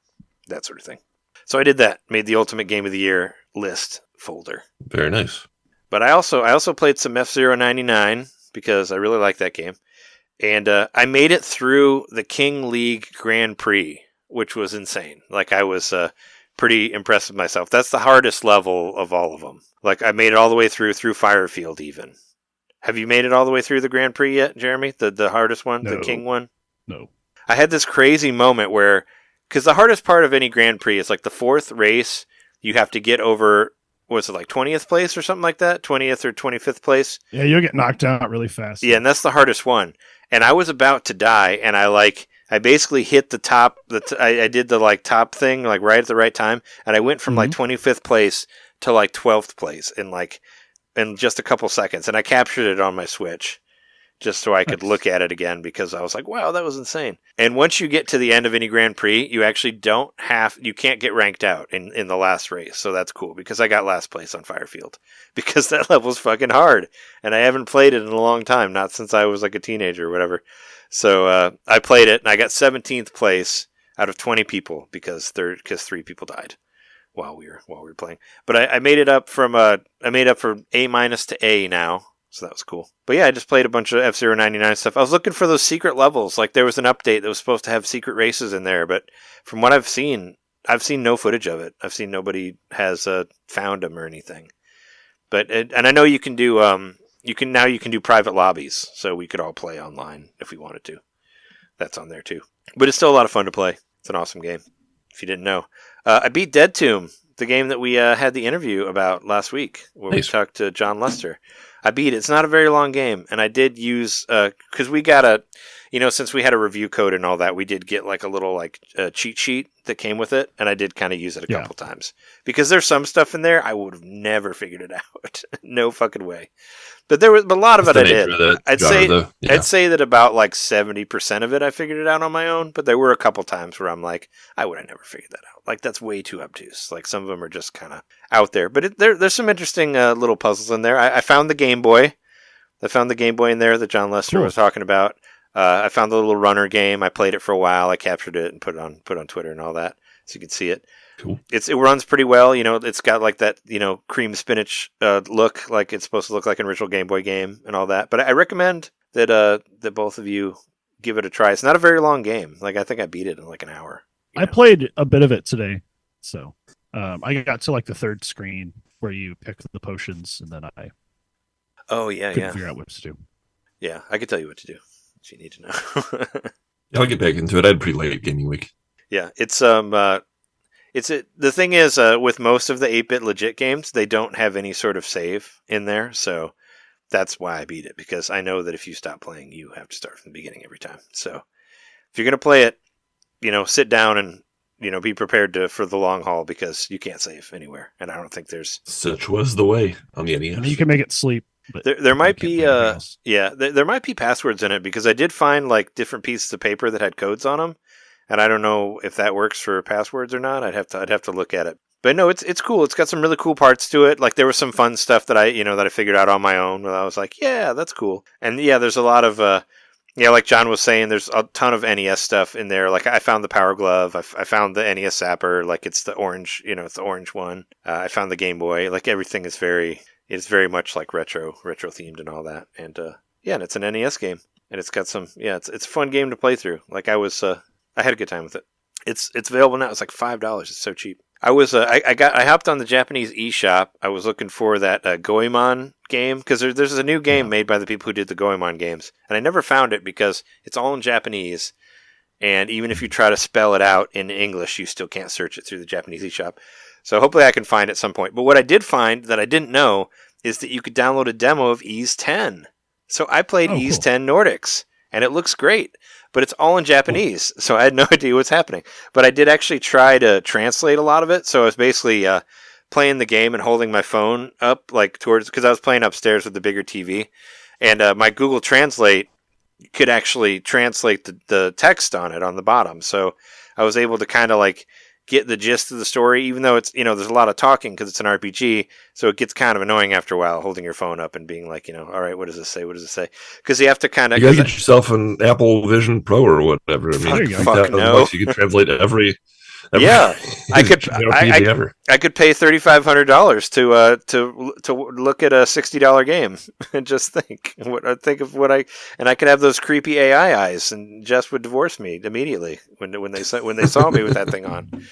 That sort of thing. So I did that. Made the Ultimate Game of the Year list folder. Very nice. But I also played some F-Zero 99 because I really like that game. And I made it through the King League Grand Prix, which was insane. Like, I was pretty impressed with myself. That's the hardest level of all of them. Like, I made it all the way through Firefield even. Have you made it all the way through the Grand Prix yet, Jeremy? The hardest one? No. The King one? No. I had this crazy moment where, because the hardest part of any Grand Prix is like the 4th race, you have to get over, was it like 20th place or something like that? 20th or 25th place? Yeah, you'll get knocked out really fast. Yeah, and that's the hardest one. And I was about to die, and I basically hit the top, I did the like top thing, like right at the right time, and I went from like 25th place to like 12th place in just a couple seconds, and I captured it on my Switch. Just so I could look at it again, because I was like, wow, that was insane. And once you get to the end of any Grand Prix, you actually you can't get ranked out in the last race. So that's cool, because I got last place on Firefield. Because that level's fucking hard. And I haven't played it in a long time, not since I was like a teenager or whatever. So I played it, and I got 17th place out of 20 people, because 3 people died while we were playing. But I made it up from A- to A now. So that was cool. But yeah, I just played a bunch of F-Zero 99 stuff. I was looking for those secret levels. Like, there was an update that was supposed to have secret races in there. But from what I've seen no footage of it. I've seen nobody has found them or anything. But and I know you can do you can do private lobbies. So we could all play online if we wanted to. That's on there too. But it's still a lot of fun to play. It's an awesome game, if you didn't know. I beat Dead Tomb, the game that we had the interview about last week, where we talked to John Lester. I beat it. It's not a very long game, and I did use because we got since we had a review code and all that, we did get like a little cheat sheet that came with it, and I did kind of use it a couple times because there's some stuff in there I would have never figured it out. No fucking way. But there was a lot of it I did. I'd say that about like 70% of it I figured it out on my own, but there were a couple times where I'm like, I would have never figured that out. Like, that's way too obtuse. Like, some of them are just kind of out there. But there's some interesting little puzzles in there. I found the Game Boy. I found the Game Boy in there that John Lester was talking about. I found the little runner game. I played it for a while. I captured it and put it on Twitter and all that, so you can see it. Cool. It runs pretty well. It's got like that, cream spinach look, like it's supposed to look like an original Game Boy game and all that. But I recommend that both of you give it a try. It's not a very long game. Like, I think I beat it in like an hour. I played a bit of it today, so I got to like the 3rd screen where you pick the potions, and then I couldn't figure out what to do. Yeah, I could tell you what to do if you need to know. I'll get back into it. I had a pretty late gaming week. Yeah, the thing is, with most of the 8-bit legit games, they don't have any sort of save in there, so that's why I beat it, because I know that if you stop playing, you have to start from the beginning every time. So if you're going to play it, sit down and, be prepared for the long haul, because you can't save anywhere, and I don't think there's... Such was the way on the NES. I mean, you can make it sleep. But there might be there might be passwords in it, because I did find like different pieces of paper that had codes on them. And I don't know if that works for passwords or not. I'd have to look at it. But no, it's cool. It's got some really cool parts to it. Like, there was some fun stuff that I figured out on my own, where I was like, yeah, that's cool. And yeah, there's a lot of like John was saying, there's a ton of NES stuff in there. Like, I found the Power Glove. I found the NES Zapper. Like, it's the orange, it's the orange one. I found the Game Boy. Like, everything is very much like retro themed and all that. And and it's an NES game, and it's got some it's a fun game to play through. Like, I had a good time with it. It's available now. It's like $5. It's so cheap. I hopped on the Japanese eShop. I was looking for that Goemon game, because there's a new game made by the people who did the Goemon games, and I never found it because it's all in Japanese, and even if you try to spell it out in English, you still can't search it through the Japanese eShop. So hopefully I can find it at some point. But what I did find that I didn't know is that you could download a demo of Ys 10. So I played Ys 10 Nordics, and it looks great. but it's all in Japanese, so I had no idea what's happening. But I did actually try to translate a lot of it, so I was basically playing the game and holding my phone up like towards, because I was playing upstairs with the bigger TV, and my Google Translate could actually translate the text on it on the bottom, so I was able to kind of like get the gist of the story, even though it's, there's a lot of talking because it's an RPG, so it gets kind of annoying after a while holding your phone up and being like, all right, what does this say? What does it say? Because you have to kind of... You gotta get yourself an Apple Vision Pro or whatever. I mean, $3,000 you can translate every yeah, I could JRPG ever. I could pay $3,500 to look at a $60 game and just think and I could have those creepy AI eyes, and Jess would divorce me immediately when they saw me with that thing on.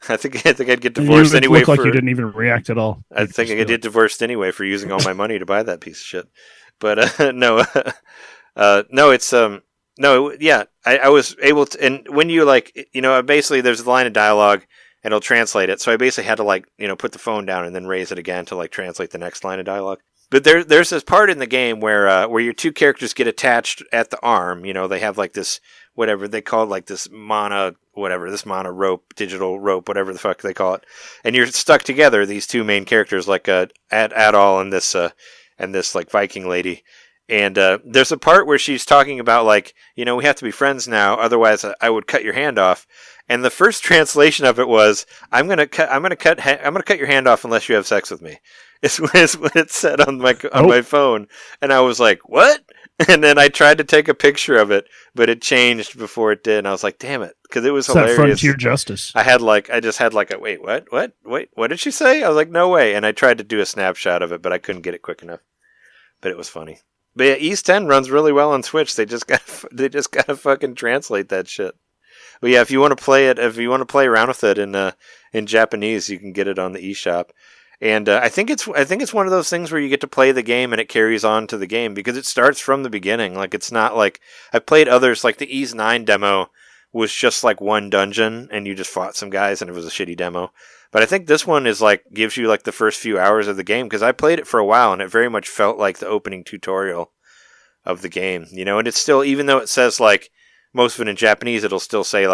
I think I'd get divorced anyway. Look like you didn't even react at all. I think I'd get divorced anyway for using all my money to buy that piece of shit. But no, it's No, yeah, I was able to, and when you basically there's a line of dialogue and it'll translate it. So I basically had to put the phone down and then raise it again to translate the next line of dialogue. But there's this part in the game where your two characters get attached at the arm. They have this, whatever they call it, this mana rope, digital rope, whatever the fuck they call it. And you're stuck together, these two main characters, Adol and this Viking lady. And there's a part where she's talking about we have to be friends now, otherwise I would cut your hand off. And the first translation of it was, I'm gonna cut your hand off unless you have sex with me. Is what it said on my phone, and I was like, what? And then I tried to take a picture of it, but it changed before it did, and I was like, damn it, because it was hilarious. That frontier justice. I just had wait, what did she say? I was like, no way, and I tried to do a snapshot of it, but I couldn't get it quick enough. But it was funny. But yeah, East 10 runs really well on Switch. They just gotta fucking translate that shit. But yeah, if you want to play play around with it in Japanese, you can get it on the eShop. And I think it's one of those things where you get to play the game and it carries on to the game because it starts from the beginning. It's not like I've played others, like the Ease 9 demo was just one dungeon and you just fought some guys and it was a shitty demo. But I think this one is gives you the first few hours of the game, because I played it for a while and it very much felt like the opening tutorial of the game, and it's still, even though it says most of it in Japanese, it'll still say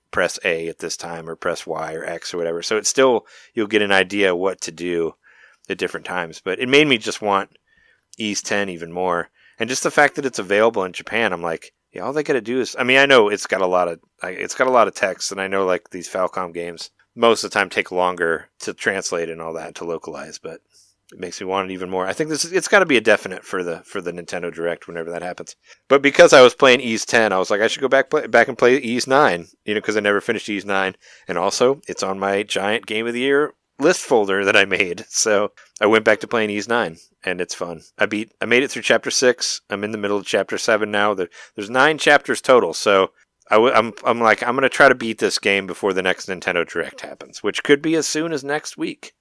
press A at this time or press Y or X or whatever. So it's still, you'll get an idea what to do at different times. But it made me just want Ease 10 even more. And just the fact that it's available in Japan, I'm like, yeah, all they got to do is, I know it's got a lot of text, and I know these Falcom games most of the time take longer to translate and all that, to localize, but it makes me want it even more. I think it's got to be a definite for the Nintendo Direct whenever that happens. But because I was playing Ease 10, I was like, I should go back and play Ease 9, because I never finished Ease 9. And also, it's on my giant Game of the Year list folder that I made. So I went back to playing Ease 9, and it's fun. I made it through Chapter 6. I'm in the middle of Chapter 7 now. There's 9 chapters total, so I'm going to try to beat this game before the next Nintendo Direct happens, which could be as soon as next week.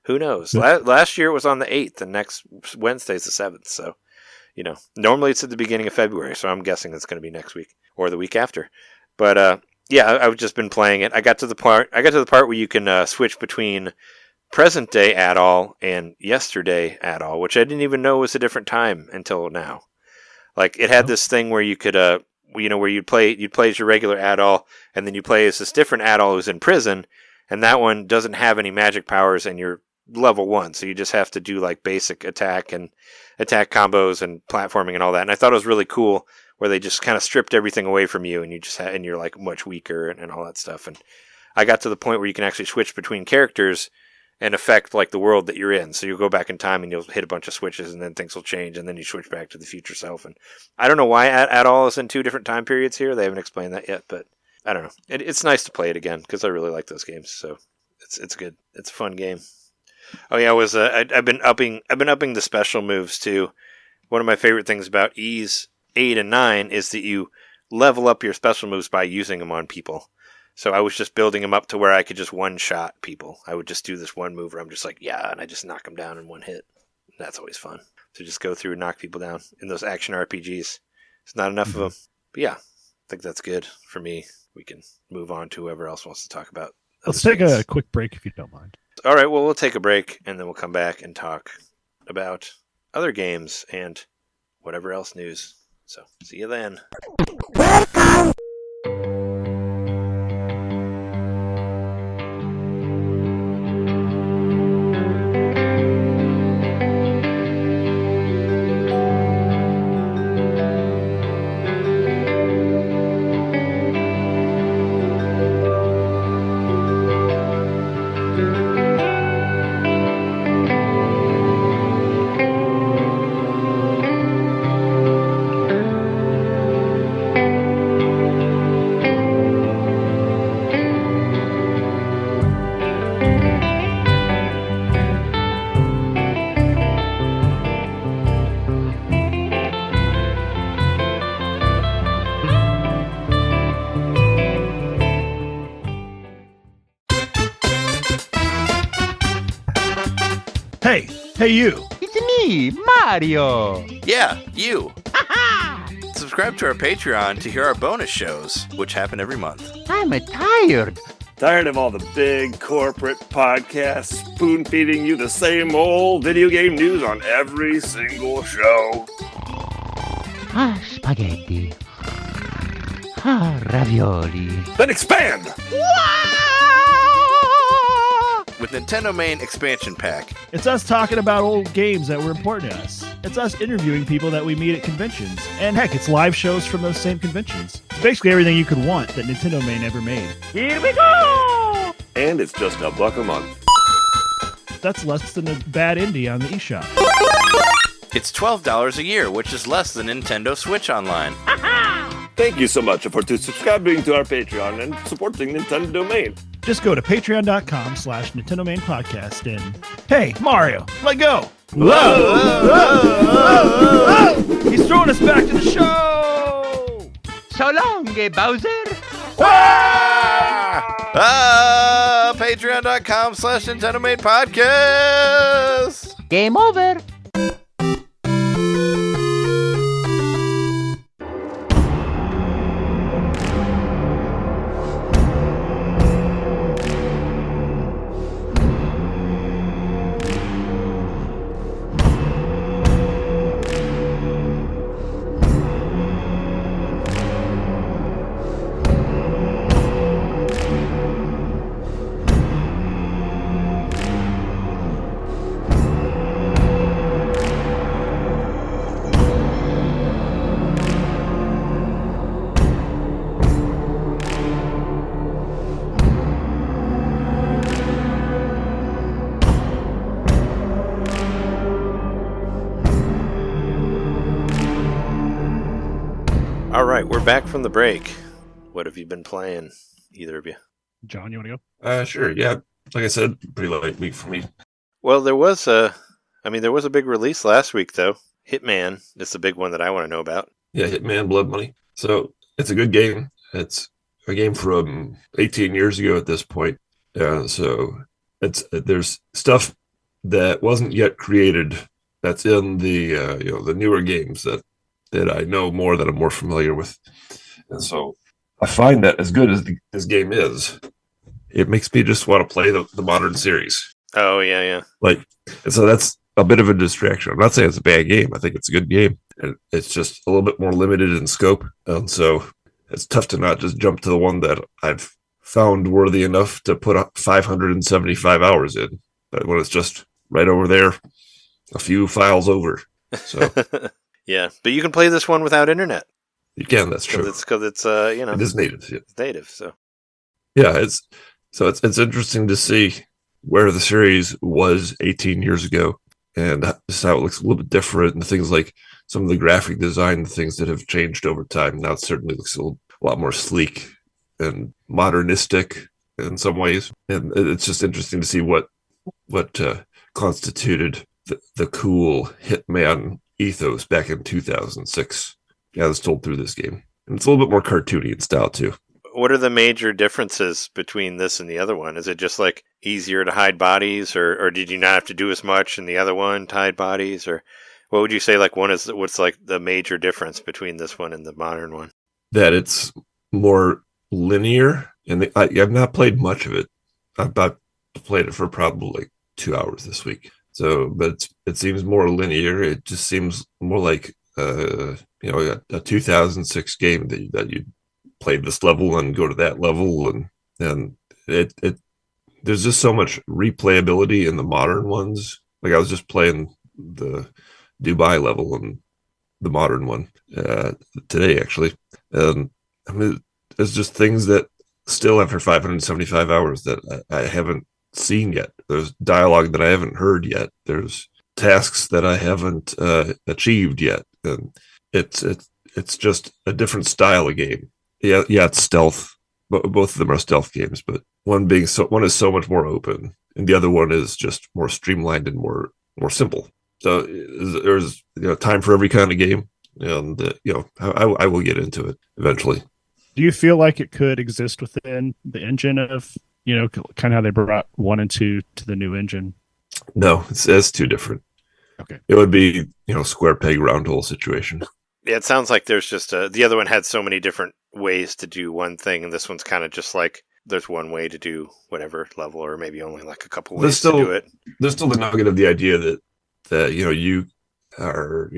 Who knows? Last year it was on the 8th, and next Wednesday's the 7th. So, normally it's at the beginning of February, so I'm guessing it's going to be next week or the week after. But yeah, I've just been playing it. I got to the part where you can switch between present day Adol and yesterday Adol, which I didn't even know was a different time until now. It had this thing where you could where you'd play as your regular Adol, and then you play as this different Adol who's in prison, and that one doesn't have any magic powers, and you're level 1, so you just have to do basic attack combos and platforming and all that. And I thought it was really cool where they just kind of stripped everything away from you, and you're much weaker and all that stuff. And I got to the point where you can actually switch between characters and affect the world that you're in. So you'll go back in time and you'll hit a bunch of switches, and then things will change, and then you switch back to the future self. And I don't know why Adol is in 2 different time periods here. They haven't explained that yet, but I don't know. It's nice to play it again because I really like those games. So it's good. It's a fun game. Oh yeah, I've been upping the special moves too. One of my favorite things about Ease 8 and 9 is that you level up your special moves by using them on people. So I was just building them up to where I could just one-shot people. I would just do this one move where I'm just and I just knock them down in one hit. That's always fun. To just go through and knock people down in those action RPGs. There's not enough of them. But yeah, I think that's good for me. We can move on to whoever else wants to talk about. Let's take a quick break if you don't mind. All right, well, we'll take a break, and then we'll come back and talk about other games and whatever else news. So, see you then. Welcome Hey, you. It's me, Mario. Yeah, you. Subscribe to our Patreon to hear our bonus shows, which happen every month. I'm tired. Tired of all the big corporate podcasts spoon-feeding you the same old video game news on every single show? Spaghetti. Ravioli. Then expand! With NIntenDomain Expansion Pack. It's us talking about old games that were important to us. It's us interviewing people that we meet at conventions. And heck, it's live shows from those same conventions. It's basically everything you could want that NIntenDomain ever made. Here we go! And it's just $1 a month. That's less than a bad indie on the eShop. It's $12 a year, which is less than Nintendo Switch Online. Thank you so much for subscribing to our Patreon and supporting NIntenDomain. Just go to patreon.com/NintenDomain podcast and, hey, Mario, let go. Whoa! He's throwing us back to the show. So long, Bowser. Patreon.com/NintenDomain podcast. Game over. All right, we're back from the break. What have you been playing, either of you? John, you want to go? Sure. Yeah. Like I said, pretty light week for me. Well, there was a big release last week, though. Hitman is the big one that I want to know about. Yeah, Hitman Blood Money. So it's a good game. It's a game from 18 years ago at this point. So there's stuff that wasn't yet created that's in the the newer games that I know more, that I'm more familiar with. And so I find that as good as this game is, it makes me just want to play the modern series. Oh, yeah. And so that's a bit of a distraction. I'm not saying it's a bad game. I think it's a good game. And it's just a little bit more limited in scope. And so it's tough to not just jump to the one that I've found worthy enough to put up 575 hours in. But when it's just right over there, a few files over. So yeah, but you can play this one without internet. You can, that's true. Because it's it is native. Yeah. It's native, so. Yeah, it's interesting to see where the series was 18 years ago and just how it looks a little bit different, and things like some of the graphic design, the things that have changed over time. Now it certainly looks a lot more sleek and modernistic in some ways. And it's just interesting to see what constituted the cool Hitman ethos back in 2006. Yeah, that's told through this game. And it's a little bit more cartoony in style, too. What are the major differences between this and the other one? Is it just like easier to hide bodies, or did you not have to do as much in the other one to hide bodies? Or what would you say what's like the major difference between this one and the modern one? That it's more linear, and I've not played much of it. I've about played it for probably like 2 hours this week. So, but it seems more linear. It just seems more like a 2006 game that you play this level and go to that level, and it there's just so much replayability in the modern ones. Like I was just playing the Dubai level and the modern one today, actually. I mean, there's just things that still, after 575 hours, that I haven't seen yet. There's dialogue that I haven't heard yet. There's tasks that I haven't achieved yet, and it's just a different style of game. Yeah, it's stealth. Both of them are stealth games, but one is so much more open, and the other one is just more streamlined and more simple. So there's time for every kind of game, and I will get into it eventually. Do you feel like it could exist within the engine of kind of how they brought 1 and 2 to the new engine? No, it's too different. Okay. It would be, square peg round hole situation. Yeah, it sounds like there's just the other one had so many different ways to do one thing, and this one's kind of just like there's one way to do whatever level, or maybe only like a couple ways to do it. There's still the nugget of the idea that you are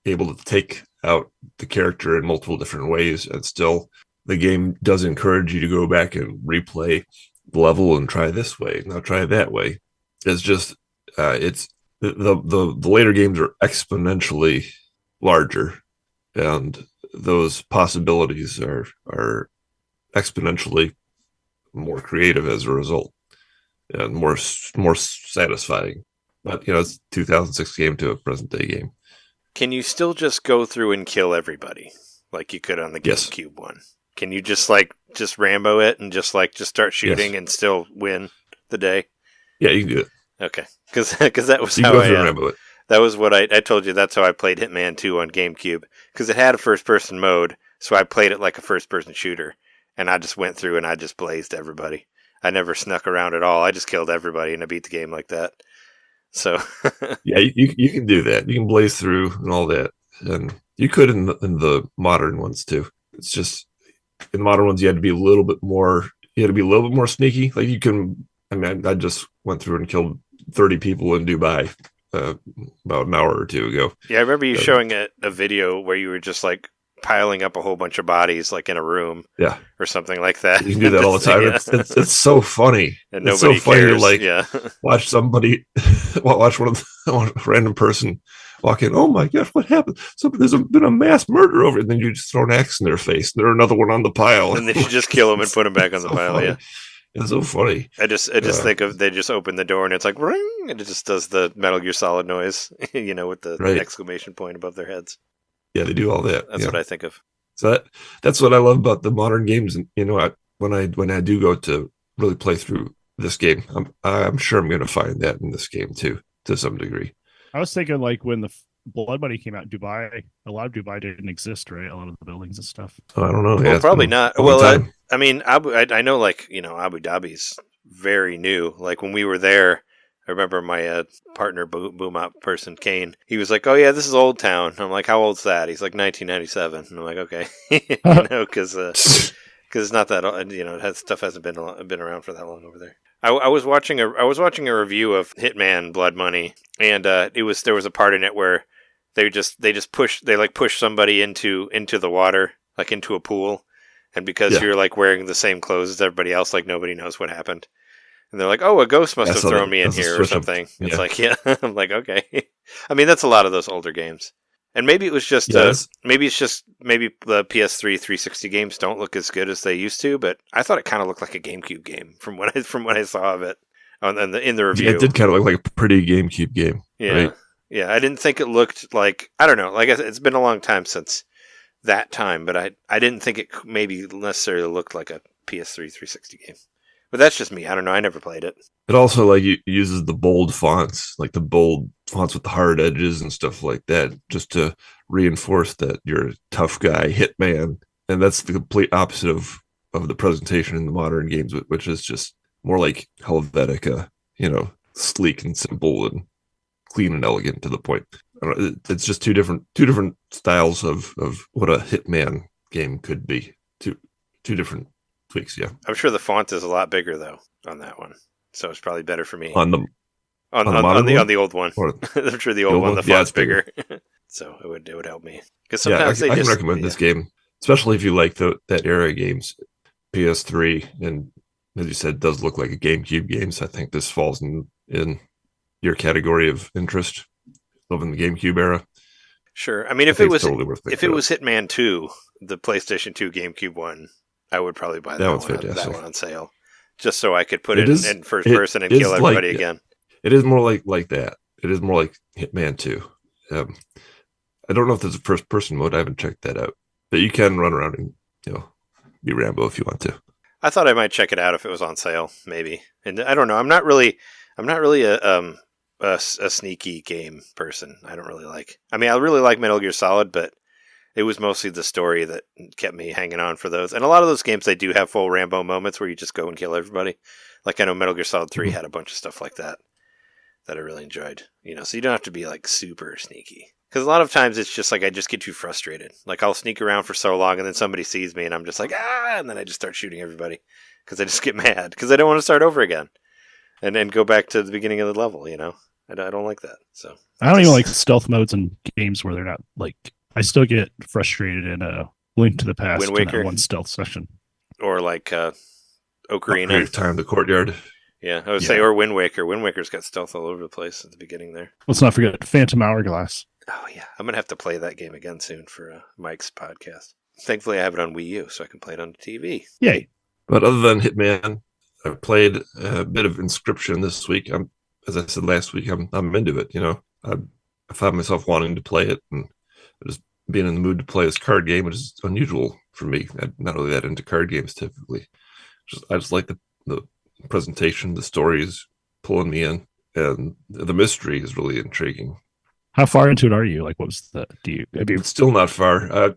able to take out the character in multiple different ways, and still the game does encourage you to go back and replay the level and try this way, now try that way. It's just it's the later games are exponentially larger, and those possibilities are exponentially more creative as a result, and more satisfying. But it's a 2006 game to a present day game. Can you still just go through and kill everybody like you could on the GameCube one? Can you just Rambo it and just start shooting and still win the day? Yeah, you can do it. Okay, because that was you how go through and Rambo it. That was what I told you. That's how I played Hitman 2 on GameCube, because it had a first-person mode, so I played it like a first-person shooter, and I just went through and I just blazed everybody. I never snuck around at all. I just killed everybody, and I beat the game like that. So yeah, you can do that. You can blaze through and all that, and you could in the modern ones too. It's just in the modern ones you had to be a little bit more. You had to be a little bit more sneaky. Like you can. I mean, I just went through and killed 30 people in Dubai. About an hour or two ago. Yeah, I remember you showing a video where you were just like piling up a whole bunch of bodies like in a room, or something like that. You can do that all the time. Yeah. It's so funny. And it's nobody cares. To watch somebody, watch one random person walk in. Oh my gosh, what happened? There's been a mass murder over it. And then you just throw an axe in their face. And there's another one on the pile. And then you just kill them and put them back on the pile. Funny. Yeah. It's so funny. I just think of they just open the door and it's like ring, and it just does the Metal Gear Solid noise, with the exclamation point above their heads. Yeah, they do all that. That's what I think of. So that's what I love about the modern games. And when I do go to really play through this game, I'm sure I'm going to find that in this game too, to some degree. I was thinking like when the Blood Money came out in Dubai, a lot of Dubai didn't exist, right? A lot of the buildings and stuff. I don't know. Well, probably not. Well, I mean, I know, Abu Dhabi's very new. Like when we were there, I remember my partner, boom op person, Kane. He was like, "Oh yeah, this is Old Town." I'm like, "How old's that?" He's like, "1997." And I'm like, "Okay," because it's not that old. Stuff hasn't been around for that long over there. I was watching a review of Hitman Blood Money, and there was a part in it where they push somebody into the water, like into a pool. And because you're like wearing the same clothes as everybody else, like nobody knows what happened. And they're like, "Oh, a ghost must have thrown me in here or something." It's like, yeah. I'm like, okay. I mean, that's a lot of those older games. And maybe it was just, maybe the PS3 360 games don't look as good as they used to, but I thought it kind of looked like a GameCube game from what I saw of it in the review. Yeah, it did kind of look like a pretty GameCube game. Yeah. Right? Yeah. I didn't think it looked like, I don't know. Like it's been a long time since that time, but I didn't think it maybe necessarily looked like a PS3 360 game. But that's just me. I don't know. I never played it. It also uses the bold fonts, like the bold fonts with the hard edges and stuff like that, just to reinforce that you're a tough guy, hitman. And that's the complete opposite of the presentation in the modern games, which is just more like Helvetica, sleek and simple and clean and elegant to the point. It's just two different styles of what a Hitman game could be. Two different tweaks. Yeah, I'm sure the font is a lot bigger though on that one, so it's probably better for me on the old one. I'm sure the old one, the font's bigger. So it would help me, because sometimes I can recommend this game, especially if you like that era of games. PS3, and as you said, does look like a GameCube game. So I think this falls in your category of interest. Loving the GameCube era. Sure. I mean, if it was Hitman 2, the PlayStation 2 GameCube one, I would probably buy that one on sale, just so I could put it in first person and kill everybody again. It is more like that. It is more like Hitman 2. I don't know if there's a first person mode. I haven't checked that out, but you can run around and be Rambo if you want to. I thought I might check it out if it was on sale, maybe. And I don't know. I'm not really a sneaky game person. I don't really like. I mean, I really like Metal Gear Solid, but it was mostly the story that kept me hanging on for those. And a lot of those games, they do have full Rambo moments where you just go and kill everybody. Like I know Metal Gear Solid 3 had a bunch of stuff like that. that I really enjoyed. So you don't have to be like super sneaky. Because a lot of times it's just like I just get too frustrated. Like I'll sneak around for so long and then somebody sees me and I'm just like, and then I just start shooting everybody. Because I just get mad. Because I don't want to start over again. And then go back to the beginning of the level, I don't like that. So I don't even like stealth modes in games where they're not like. I still get frustrated in a Link to the Past Wind in Waker. that one stealth session. Or like Ocarina. Ocarina of Time, the courtyard. Yeah, I would say, or Wind Waker. Wind Waker's got stealth all over the place at the beginning there. Let's not forget Phantom Hourglass. Oh, yeah. I'm going to have to play that game again soon for Mike's podcast. Thankfully, I have it on Wii U, so I can play it on the TV. Yay. But other than Hitman, I've played a bit of Inscryption this week. As I said last week, I'm into it. I found myself wanting to play it and just being in the mood to play this card game, which is unusual for me. I'm not really that into card games typically. I just like the presentation, the story is pulling me in, and the mystery is really intriguing. How far into it are you? Like, what was the? Have you Still not far.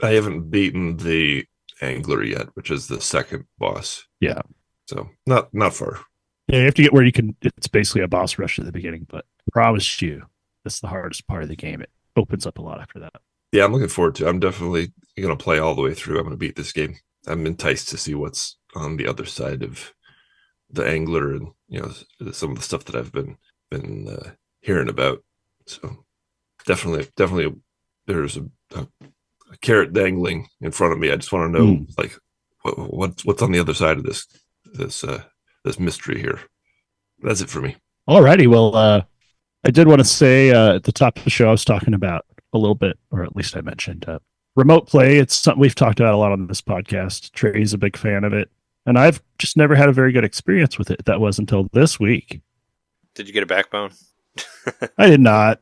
I haven't beaten the Angler yet, which is the second boss. Yeah. So not far. Yeah, you have to get where you can. It's basically a boss rush at the beginning, but I promise you, that's the hardest part of the game. It opens up a lot after that. Yeah, I'm looking forward to it. I'm definitely going to play all the way through. I'm going to beat this game. I'm enticed to see what's on the other side of the Angler and some of the stuff that I've been hearing about. So definitely, there's a carrot dangling in front of me. I just want to know like what's on the other side of this mystery here. That's it for me. Alrighty, well, I did want to say at the top of the show, I was talking about a little bit, or at least I mentioned remote play. It's something we've talked about a lot on this podcast. Trey's a big fan of it, and I've just never had a very good experience with it. That was until this week. Did you get a backbone? I did not.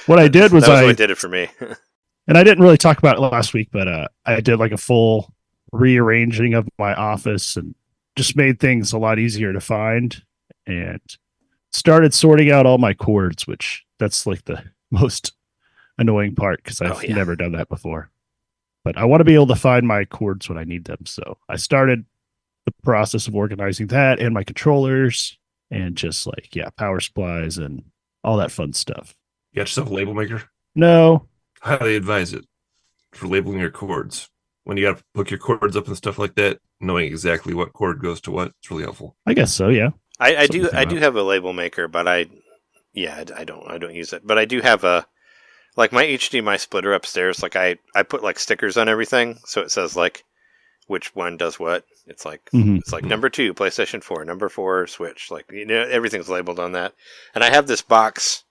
What I did was that was what did it for me. And I didn't really talk about it last week, but I did like a full rearranging of my office and just made things a lot easier to find and started sorting out all my cords, which that's like the most annoying part because I've never done that before. But I want to be able to find my cords when I need them. So I started the process of organizing that and my controllers and just like, power supplies and all that fun stuff. You got yourself a label maker? No. Highly advise it for labeling your chords. When you got to hook your chords up and stuff like that, knowing exactly what chord goes to what, it's really helpful. I guess so, yeah. I do have a label maker, but I don't use it. But I do have like my HDMI splitter upstairs. Like I put like stickers on everything, so it says like which one does what. It's like it's like number 2 PlayStation 4, number 4 Switch. Like everything's labeled on that. And I have this box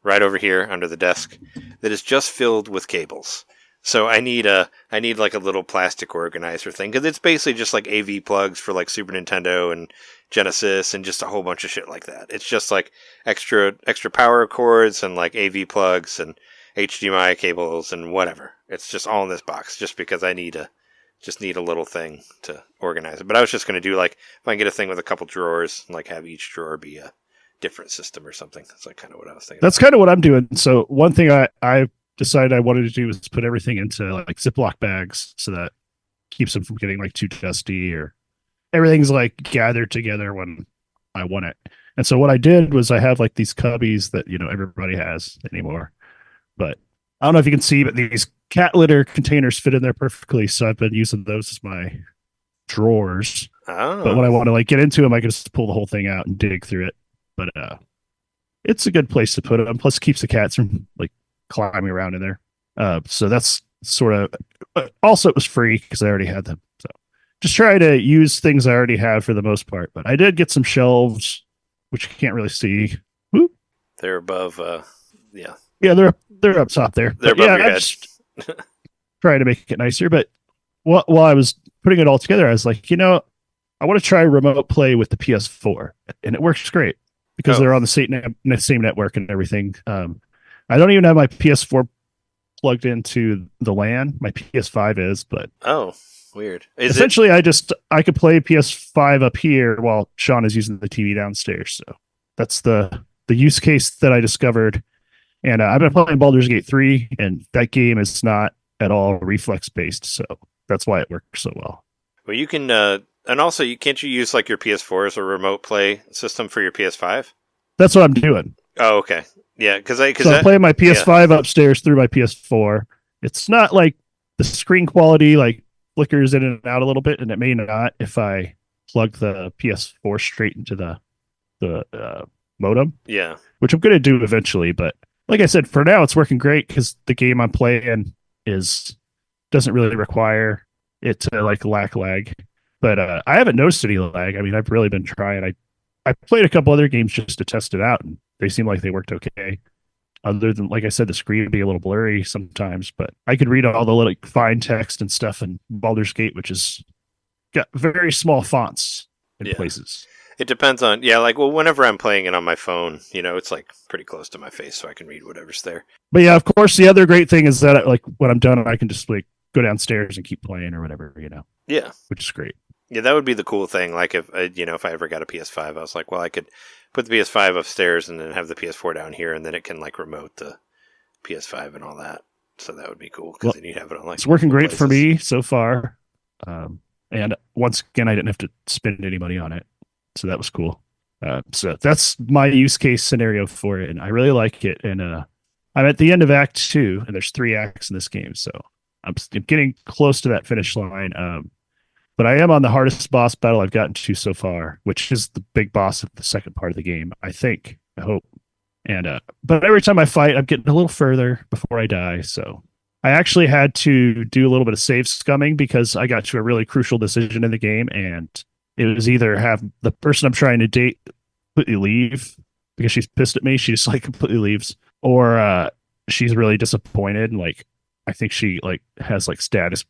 right over here under the desk that is just filled with cables. So I need like a little plastic organizer thing because it's basically just like AV plugs for like Super Nintendo and Genesis and just a whole bunch of shit like that. It's just like extra power cords and like AV plugs and HDMI cables and whatever. It's just all in this box just because I need a little thing to organize it. But I was just going to do like if I can get a thing with a couple drawers and like have each drawer be a different system or something. That's like kind of what I was thinking. That's kind of what I'm doing. So one thing I decided I wanted to do was put everything into like Ziploc bags so that keeps them from getting like too dusty or everything's like gathered together when I want it. And so what I did was I have like these cubbies that, everybody has anymore, but I don't know if you can see, but these cat litter containers fit in there perfectly. So I've been using those as my drawers. Oh. But when I want to like get into them, I can just pull the whole thing out and dig through it. But it's a good place to put it. And plus, it keeps the cats from like climbing around in there. So that's sort of. Also, it was free because I already had them. So just try to use things I already have for the most part. But I did get some shelves, which you can't really see. Whoop. They're above. Yeah. Yeah, they're up top there. They're above your head. Just trying to make it nicer. But while I was putting it all together, I was like, I want to try remote play with the PS4, and it works great because they're on the same network and everything. I don't even have my PS4 plugged into the LAN. My PS5 is, but weird. Essentially, I could play PS5 up here while Sean is using the TV downstairs. So that's the use case that I discovered. And I've been playing Baldur's Gate 3, and that game is not at all reflex based, so that's why it works so well. Well, you can, and also, can't you use like your PS4 as a remote play system for your PS5? That's what I'm doing. Oh, okay. Yeah, because I'm playing my PS5 upstairs through my PS4. It's not like the screen quality like flickers in and out a little bit, and it may not if I plug the PS4 straight into the modem. Yeah. Which I'm going to do eventually. But like I said, for now it's working great because the game I'm playing doesn't really require it to like lag. But I haven't noticed any lag. I mean, I've really been trying. I played a couple other games just to test it out, and they seem like they worked okay. Other than, like I said, the screen would be a little blurry sometimes, but I could read all the little fine text and stuff in Baldur's Gate, which is got very small fonts in places. It depends on, whenever I'm playing it on my phone, it's like pretty close to my face, so I can read whatever's there. But yeah, of course, the other great thing is that like when I'm done, I can just like go downstairs and keep playing or whatever, Yeah. Which is great. Yeah, that would be the cool thing. Like if I ever got a PS5, I was like, well, I could put the PS5 upstairs and then have the PS4 down here, and then it can like remote the PS5 and all that. So that would be cool because then you'd have it on like. It's working great for me so far, and once again, I didn't have to spend any money on it, so that was cool. So that's my use case scenario for it, and I really like it. And I'm at the end of Act 2, and there's 3 acts in this game, so I'm getting close to that finish line. But I am on the hardest boss battle I've gotten to so far, which is the big boss of the second part of the game, I think. I hope. And but every time I fight, I'm getting a little further before I die. So I actually had to do a little bit of save scumming because I got to a really crucial decision in the game, and it was either have the person I'm trying to date completely leave because she's pissed at me. She just like completely leaves, or she's really disappointed and like I think she like has like status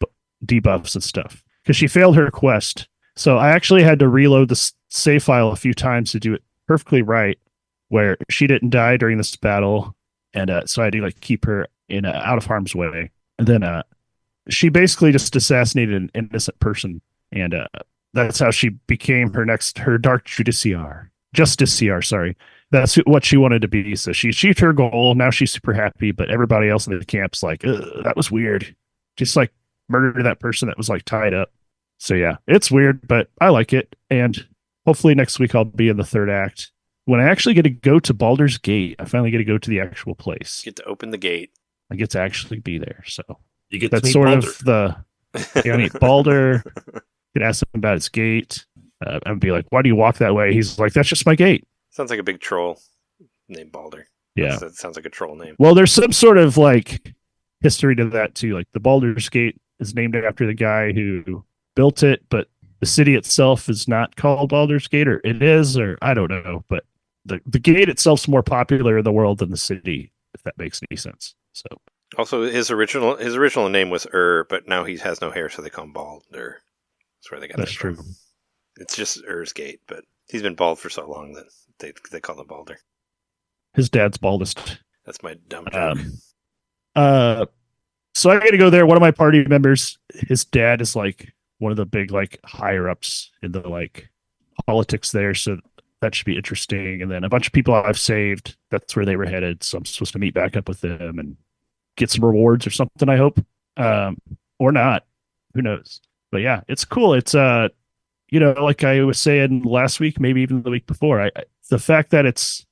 debuffs and stuff. Because she failed her quest. So I actually had to reload the save file a few times to do it perfectly right, where she didn't die during this battle. And so I had to like keep her in out of harm's way. And then she basically just assassinated an innocent person. And that's how she became her Dark Justiciar, sorry. That's what she wanted to be. So she achieved her goal. Now she's super happy, but everybody else in the camp's like, that was weird. Just like murder that person that was like tied up. So yeah, it's weird, but I like it. And hopefully next week I'll be in the 3rd act when I actually get to go to Baldur's Gate. I finally get to go to the actual place. Get to open the gate. I get to actually be there. So you get that's to meet sort Baldur. of I meet Baldur. Could ask him about his gate. And be like, why do you walk that way? He's like, that's just my gate. Sounds like a big troll named Baldur. Yeah. That sounds like a troll name. Well, there's some sort of like history to that too. Like the Baldur's Gate is named after the guy who built it, but the city itself is not called Baldur's Gate, or it is, or I don't know. But the gate itself's more popular in the world than the city, if that makes any sense. So also his original name was but now he has no hair, so they call him Baldur. That's where they got that from. True. It's just Gate, but he's been bald for so long that they call him Baldur. His dad's baldest. That's my dumb joke. So I got to go there. One of my party members, his dad is like one of the big like higher ups in the like politics there, so that should be interesting. And then a bunch of people I've saved, that's where they were headed, so I'm supposed to meet back up with them and get some rewards or something, I hope, or not, who knows. But yeah, it's cool. It's like I was saying last week, maybe even the week before, the fact that it's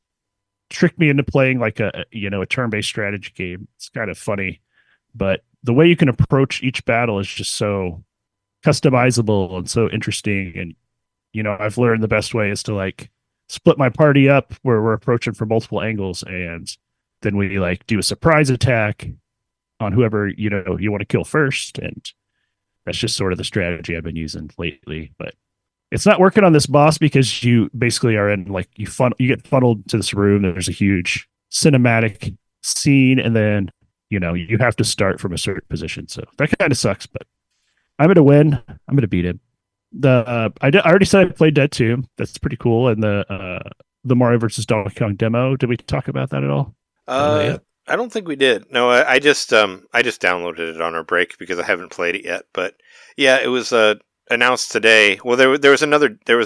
tricked me into playing like a turn-based strategy game, it's kind of funny. But the way you can approach each battle is just so customizable and so interesting. And, I've learned the best way is to like split my party up where we're approaching from multiple angles. And then we like do a surprise attack on whoever, you want to kill first. And that's just sort of the strategy I've been using lately. But it's not working on this boss because you basically are in like, you get funneled to this room. There's a huge cinematic scene. And then, you have to start from a certain position. So that kind of sucks, but I'm going to win. I'm going to beat him. I already said I played Dead 2. That's pretty cool. And the Mario vs. Donkey Kong demo. Did we talk about that at all? I don't think we did. No, I just downloaded it on our break because I haven't played it yet. But yeah, it was announced today. Well, there was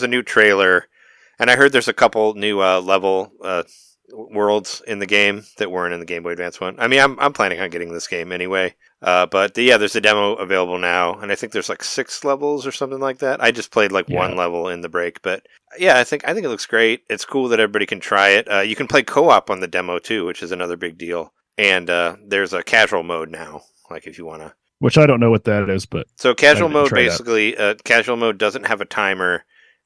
a new trailer, and I heard there's a couple new level worlds in the game that weren't in the Game Boy Advance one. I mean, I'm planning on getting this game anyway. But yeah, there's a demo available now, and I think there's like 6 levels or something like that. I just played like one level in the break, but yeah, I think it looks great. It's cool that everybody can try it. You can play co-op on the demo too, which is another big deal. And there's a casual mode now, like if you want to. Which I don't know what that is, but so casual mode basically, casual mode doesn't have a timer,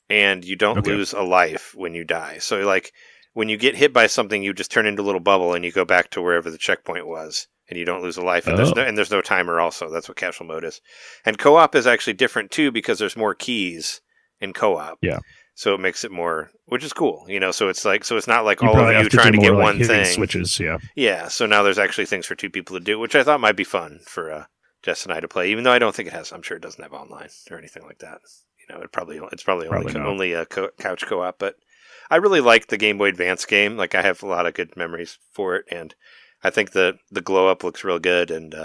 and you don't lose a life when you die. So like when you get hit by something, you just turn into a little bubble and you go back to wherever the checkpoint was. And you don't lose a life, and there's no timer. Also, that's what casual mode is. And co-op is actually different too because there's more keys in co-op. Yeah, so it makes it more, which is cool. So it's not like all of you trying to get one thing. Switches, yeah. So now there's actually things for 2 people to do, which I thought might be fun for Jess and I to play. Even though I don't think it has. I'm sure it doesn't have online or anything like that. It's probably only a couch co-op. But I really like the Game Boy Advance game. Like I have a lot of good memories for it, and I think the glow up looks real good, and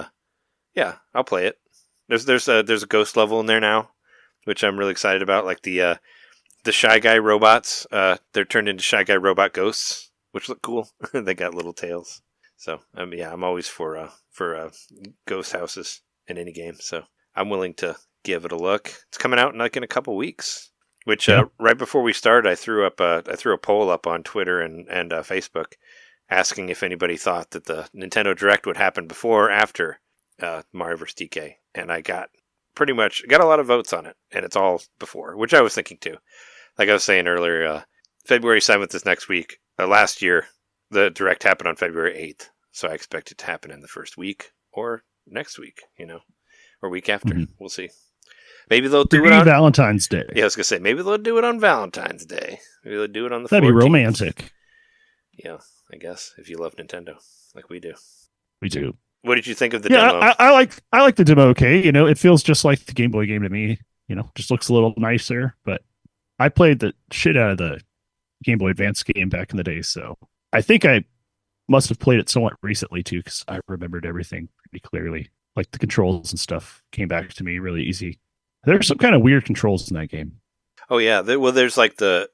yeah, I'll play it. There's a ghost level in there now, which I'm really excited about. Like the Shy Guy robots, they're turned into Shy Guy robot ghosts, which look cool. They got little tails. So I'm always for ghost houses in any game. So I'm willing to give it a look. It's coming out in a couple weeks. Which right before we started, I threw a poll up on Twitter and Facebook, asking if anybody thought that the Nintendo Direct would happen before or after Mario vs. DK. And I got a lot of votes on it, and it's all before, which I was thinking too. Like I was saying earlier, February 7th is next week. Last year, the Direct happened on February 8th, so I expect it to happen in the first week or next week, or week after. Mm-hmm. We'll see. Maybe they'll do it on Valentine's Day. Yeah, I was going to say, maybe they'll do it on Valentine's Day. Maybe they'll do it on the 14th. That'd be romantic. Yeah, I guess, if you love Nintendo, like we do. We do. What did you think of the demo? I like the demo. Okay, it feels just like the Game Boy game to me. Just looks a little nicer. But I played the shit out of the Game Boy Advance game back in the day, so I think I must have played it somewhat recently too, because I remembered everything pretty clearly. Like the controls and stuff came back to me really easy. There's some kind of weird controls in that game. Oh yeah, there's like the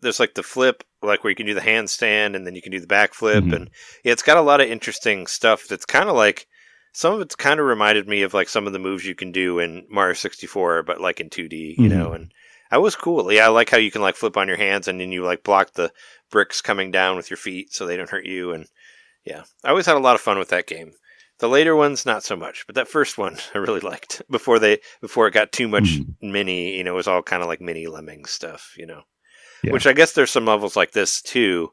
flip, like where you can do the handstand and then you can do the backflip, mm-hmm. and it's got a lot of interesting stuff. That's kind of like some of it's kind of reminded me of like some of the moves you can do in Mario 64, but like in 2D, you know. And that was cool. Yeah, I like how you can like flip on your hands and then you like block the bricks coming down with your feet so they don't hurt you. And yeah, I always had a lot of fun with that game. The later ones, not so much, but that first one I really liked. Before it got too much mini, it was all kind of like mini lemming stuff, Yeah. Which I guess there's some levels like this too,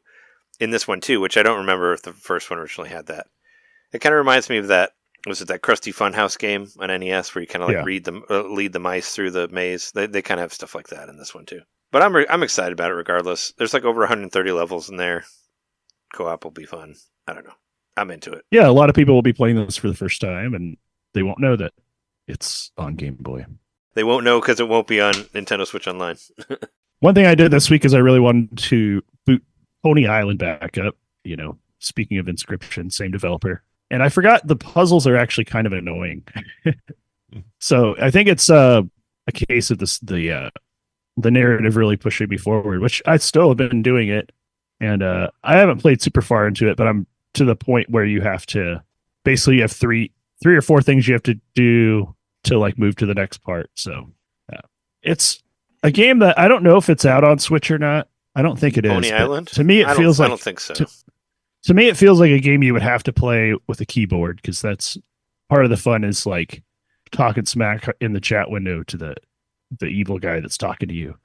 in this one too, which I don't remember if the first one originally had that. It kind of reminds me of that. Was it that Krusty Funhouse game on NES where you kind of like lead the mice through the maze? They kind of have stuff like that in this one too. But I'm excited about it regardless. There's like over 130 levels in there. Co-op will be fun. I don't know. I'm into it. Yeah, a lot of people will be playing this for the first time, and they won't know that it's on Game Boy. They won't know because it won't be on Nintendo Switch Online. One thing I did this week is I really wanted to boot Pony Island back up. Speaking of Inscryption, same developer. And I forgot the puzzles are actually kind of annoying. So I think it's a case of the narrative really pushing me forward, which I still have been doing it. And I haven't played super far into it, but I'm to the point where you have to basically have three or four things you have to do to like move to the next part. So it's a game that I don't know if it's out on Switch or not. I don't think it is. Pony Island? To me, it feels like I don't think so. To me, it feels like a game you would have to play with a keyboard, because that's part of the fun is like talking smack in the chat window to the evil guy that's talking to you.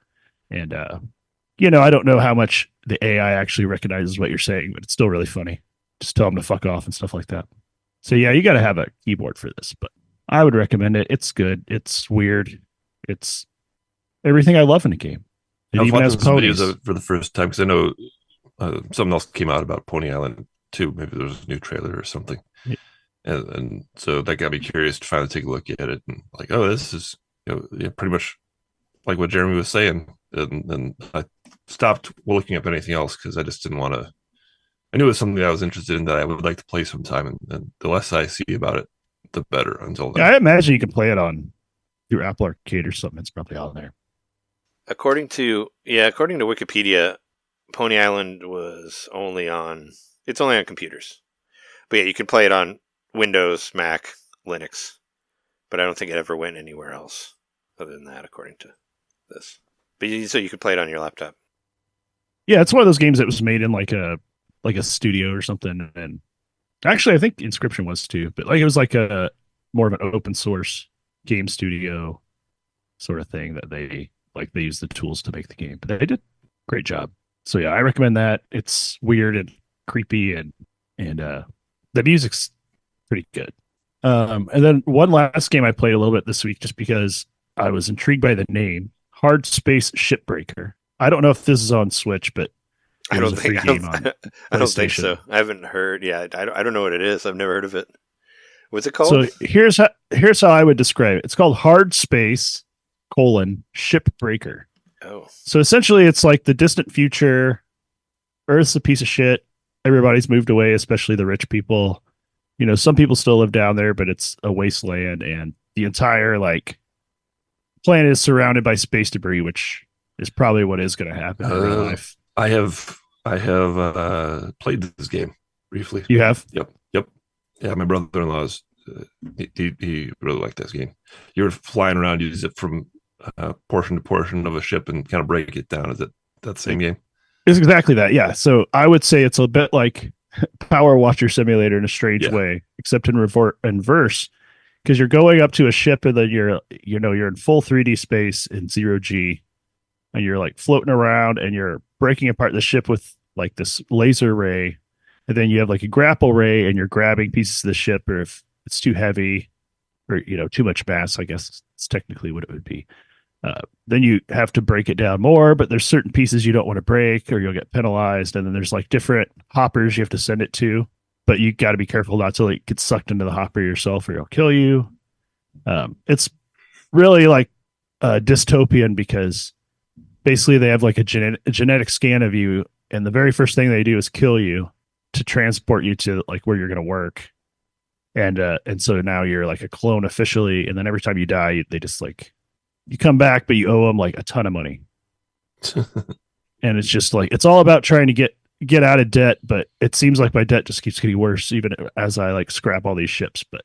And I don't know how much the AI actually recognizes what you're saying, but it's still really funny. Just tell them to fuck off and stuff like that. So yeah, you got to have a keyboard for this, but I would recommend it. It's good. It's weird. It's everything I love in a game. It I've even has watched some ponies. videos of it for the first time because I know something else came out about Pony Island too. Maybe there was a new trailer or something. Yeah. And so that got me curious to finally take a look at it and like, oh, this is pretty much like what Jeremy was saying. And I stopped looking up anything else because I just didn't want to. I knew it was something that I was interested in that I would like to play sometime, and the less I see about it, the better. Until then, yeah, I imagine you can play it through Apple Arcade or something. It's probably on there. According to Wikipedia, Pony Island was only on It's only on computers. But yeah, you can play it on Windows, Mac, Linux. But I don't think it ever went anywhere else other than that, according to this. But so you could play it on your laptop. Yeah, it's one of those games that was made in like a studio or something. And actually, I think Inscryption was too. But like it was like a more of an open source game studio sort of thing that they use the tools to make the game. But they did a great job. So yeah, I recommend that. It's weird and creepy and the music's pretty good. And then one last game I played a little bit this week just because I was intrigued by the name, Hard Space Shipbreaker. I don't know if this is on Switch, but I don't think so. I haven't heard. Yeah, I don't know what it is. I've never heard of it. What's it called? So here's how I would describe it. It's called Hard Space Shipbreaker. Oh. So essentially it's like the distant future. Earth's a piece of shit. Everybody's moved away, especially the rich people. You know, some people still live down there, but it's a wasteland, and the entire like planet is surrounded by space debris, which is probably what is going to happen in real life. I have played this game briefly. You have? Yep. Yeah, my brother-in-law's he really liked this game. You're flying around, you use it from portion to portion of a ship and kind of break it down. Is it that same game? It's exactly that. Yeah. So I would say it's a bit like Power Watcher Simulator in a strange way, except in reverse, because you're going up to a ship and then you're in full 3D space in 0G, and you're like floating around and you're breaking apart the ship with like this laser ray, and then you have like a grapple ray and you're grabbing pieces of the ship, or if it's too heavy or too much mass, I guess it's technically what it would be. Then you have to break it down more, but there's certain pieces you don't want to break or you'll get penalized. And then there's like different hoppers you have to send it to, but you got to be careful not to like get sucked into the hopper yourself or it'll kill you. It's really like dystopian because basically they have like a genetic scan of you, and the very first thing they do is kill you to transport you to like where you're going to work. And so now you're like a clone officially. And then every time you die, they just like, you come back, but you owe them like a ton of money. And it's just like, it's all about trying to get out of debt, but it seems like my debt just keeps getting worse even as I like scrap all these ships. But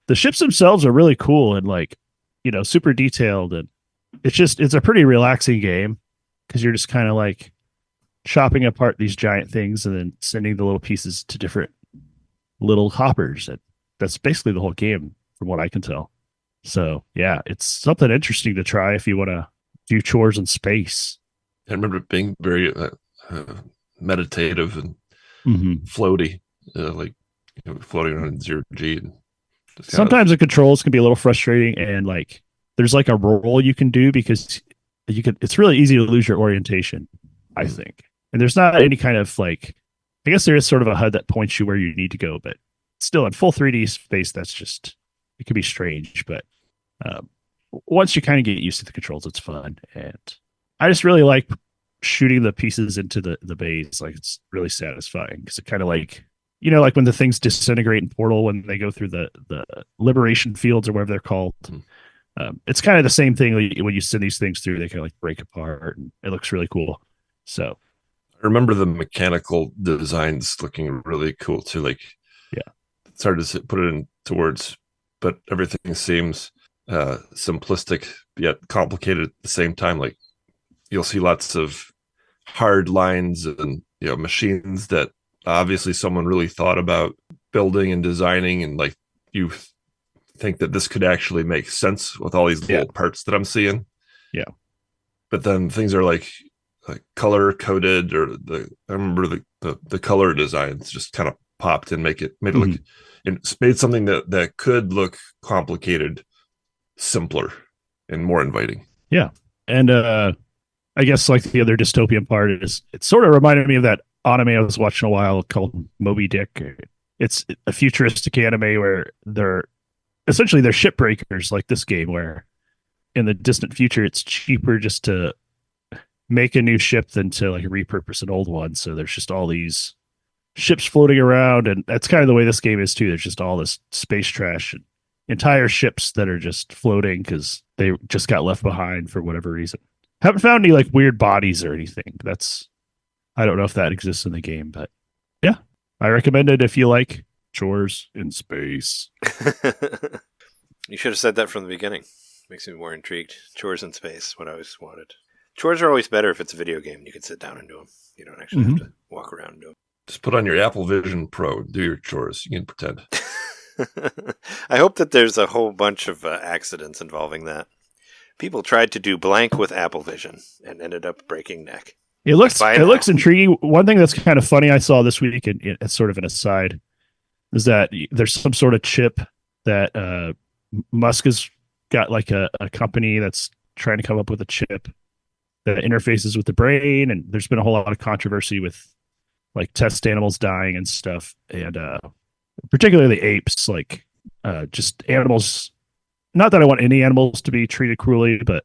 the ships themselves are really cool and like, super detailed. And it's a pretty relaxing game because you're just kind of like chopping apart these giant things and then sending the little pieces to different little hoppers. And that's basically the whole game from what I can tell. So yeah, it's something interesting to try if you want to do chores in space. I remember it being very meditative and floaty, like floating around in 0G. Sometimes the controls can be a little frustrating, and like there's like a roll you can do because it's really easy to lose your orientation, I think. And there's not any kind of like, I guess there is sort of a HUD that points you where you need to go, but still in full 3D space, it can be strange, but once you kind of get used to the controls, it's fun. And I just really like shooting the pieces into the bays. Like it's really satisfying because it kind of like, like when the things disintegrate in Portal, when they go through the liberation fields or whatever they're called. It's kind of the same thing when you send these things through, they kind of like break apart and it looks really cool. So I remember the mechanical designs looking really cool too. Like, yeah, it's hard to put it into words, but everything seems simplistic yet complicated at the same time. Like you'll see lots of hard lines and machines that obviously someone really thought about building and designing, and like you think that this could actually make sense with all these little parts that I'm seeing. Yeah, but then things are like color coded, or I remember the color designs just kind of popped and made it look, and made something that could look complicated simpler and more inviting. Yeah. And I guess like the other dystopian part is it sort of reminded me of that anime I was watching a while called Moby Dick. It's a futuristic anime where they're shipbreakers, like this game, where in the distant future it's cheaper just to make a new ship than to like repurpose an old one. So there's just all these ships floating around, and that's kind of the way this game is too. There's just all this space trash and entire ships that are just floating because they just got left behind for whatever reason. Haven't found any like weird bodies or anything. I don't know if that exists in the game, but yeah, I recommend it if you like chores in space. You should have said that from the beginning. Makes me more intrigued. Chores in space, what I always wanted. Chores are always better if it's a video game. You can sit down and do them. You don't actually have to walk around and do them. Just put on your Apple Vision Pro. Do your chores. You can pretend. I hope that there's a whole bunch of accidents involving that. People tried to do blank with Apple Vision and ended up breaking neck. It looks intriguing. One thing that's kind of funny I saw this week, and it's sort of an aside, is that there's some sort of chip that Musk has got, like a company that's trying to come up with a chip that interfaces with the brain, and there's been a whole lot of controversy with like test animals dying and stuff, and particularly apes, like just animals. Not that I want any animals to be treated cruelly, but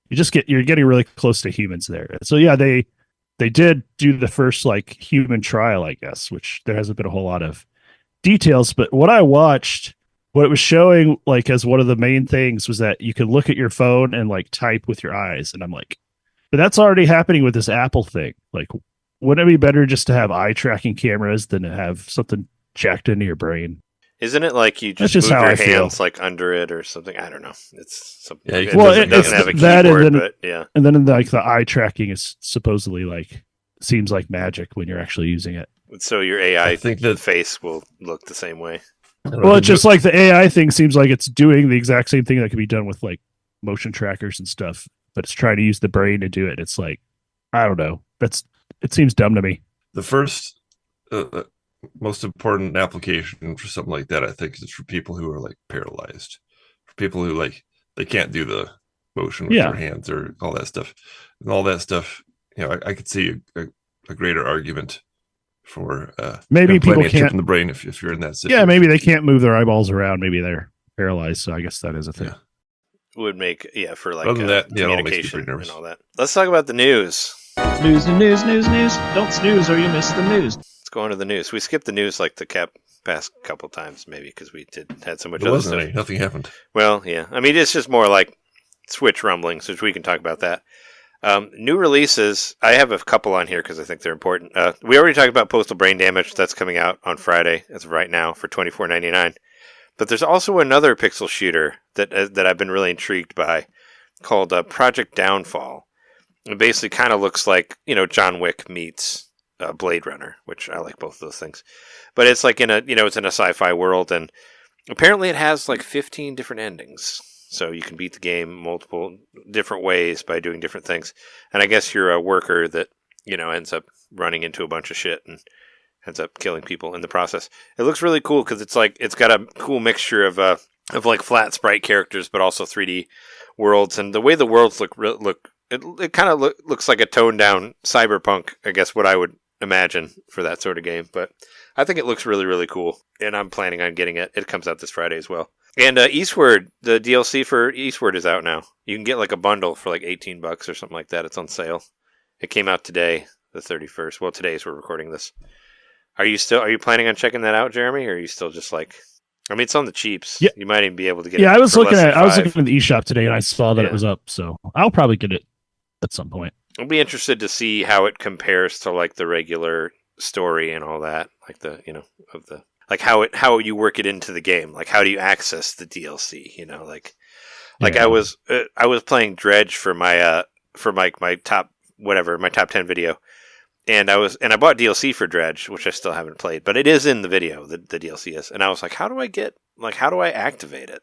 you're getting really close to humans there. So yeah, they did do the first like human trial, I guess, which there hasn't been a whole lot of details. But what I watched, what it was showing like as one of the main things was that you could look at your phone and like type with your eyes, and I'm like, but that's already happening with this Apple thing. Like, wouldn't it be better just to have eye tracking cameras than to have something jacked into your brain? Isn't it like you just move your hands like under it or something? I don't know. It's something. Yeah, it doesn't have a keyboard, but yeah. And then like the eye tracking is supposedly like seems like magic when you're actually using it. So your AI I think that face will look the same way. Well, it's just like the AI thing seems like it's doing the exact same thing that can be done with like motion trackers and stuff, but it's trying to use the brain to do it. It's like, I don't know. It seems dumb to me. the first most important application for something like that, I think, is for people who are like paralyzed, for people who like they can't do the motion with their hands or all that stuff. And all that stuff, you know, I could see a greater argument for maybe people can't chip in the brain if you're in that situation. Yeah, maybe they can't move their eyeballs around. Maybe they're paralyzed. So I guess that is a thing. Yeah. Would make for like Other than that, communication and all that. Let's talk about the news. News. Don't snooze or you miss the news. Let's go on to the news. We skipped the news like the past couple times, maybe because we had so much There other wasn't stuff. any. Nothing happened. Well, yeah. I mean, it's just more like Switch rumblings, which we can talk about that. New releases. I have a couple on here because I think they're important. We already talked about Postal Brain Damage. That's coming out on Friday, as of right now, for $24.99. But there's also another pixel shooter that I've been really intrigued by, called Project Downfall. It basically kind of looks like, John Wick meets Blade Runner, which I like both of those things. But it's like it's in a sci-fi world, and apparently it has like 15 different endings. So you can beat the game multiple different ways by doing different things. And I guess you're a worker that, ends up running into a bunch of shit and ends up killing people in the process. It looks really cool because it's got a cool mixture of like flat sprite characters, but also 3D worlds. And the way the worlds look it kind of looks like a toned down cyberpunk, I guess what I would imagine for that sort of game. But I think it looks really, really cool, and I'm planning on getting it. It comes out this Friday as well. And Eastward, the DLC for Eastward is out now. You can get like a bundle for like $18 or something like that. It's on sale. It came out today, the 31st. Well, today as we're recording this. Are you planning on checking that out, Jeremy? Or are you still just like, I mean, it's on the cheaps. Yeah. You might even be able to get it. Yeah, I was looking at $5. the eShop today and I saw that it was up, so I'll probably get it at some point. I'll be interested to see how it compares to like the regular story and all that, like the like how you work it into the game, like how do you access the DLC? I was playing Dredge for my my top 10 video, and I bought DLC for Dredge, which I still haven't played, but it is in the video. The DLC is, and I was like, how do I activate it?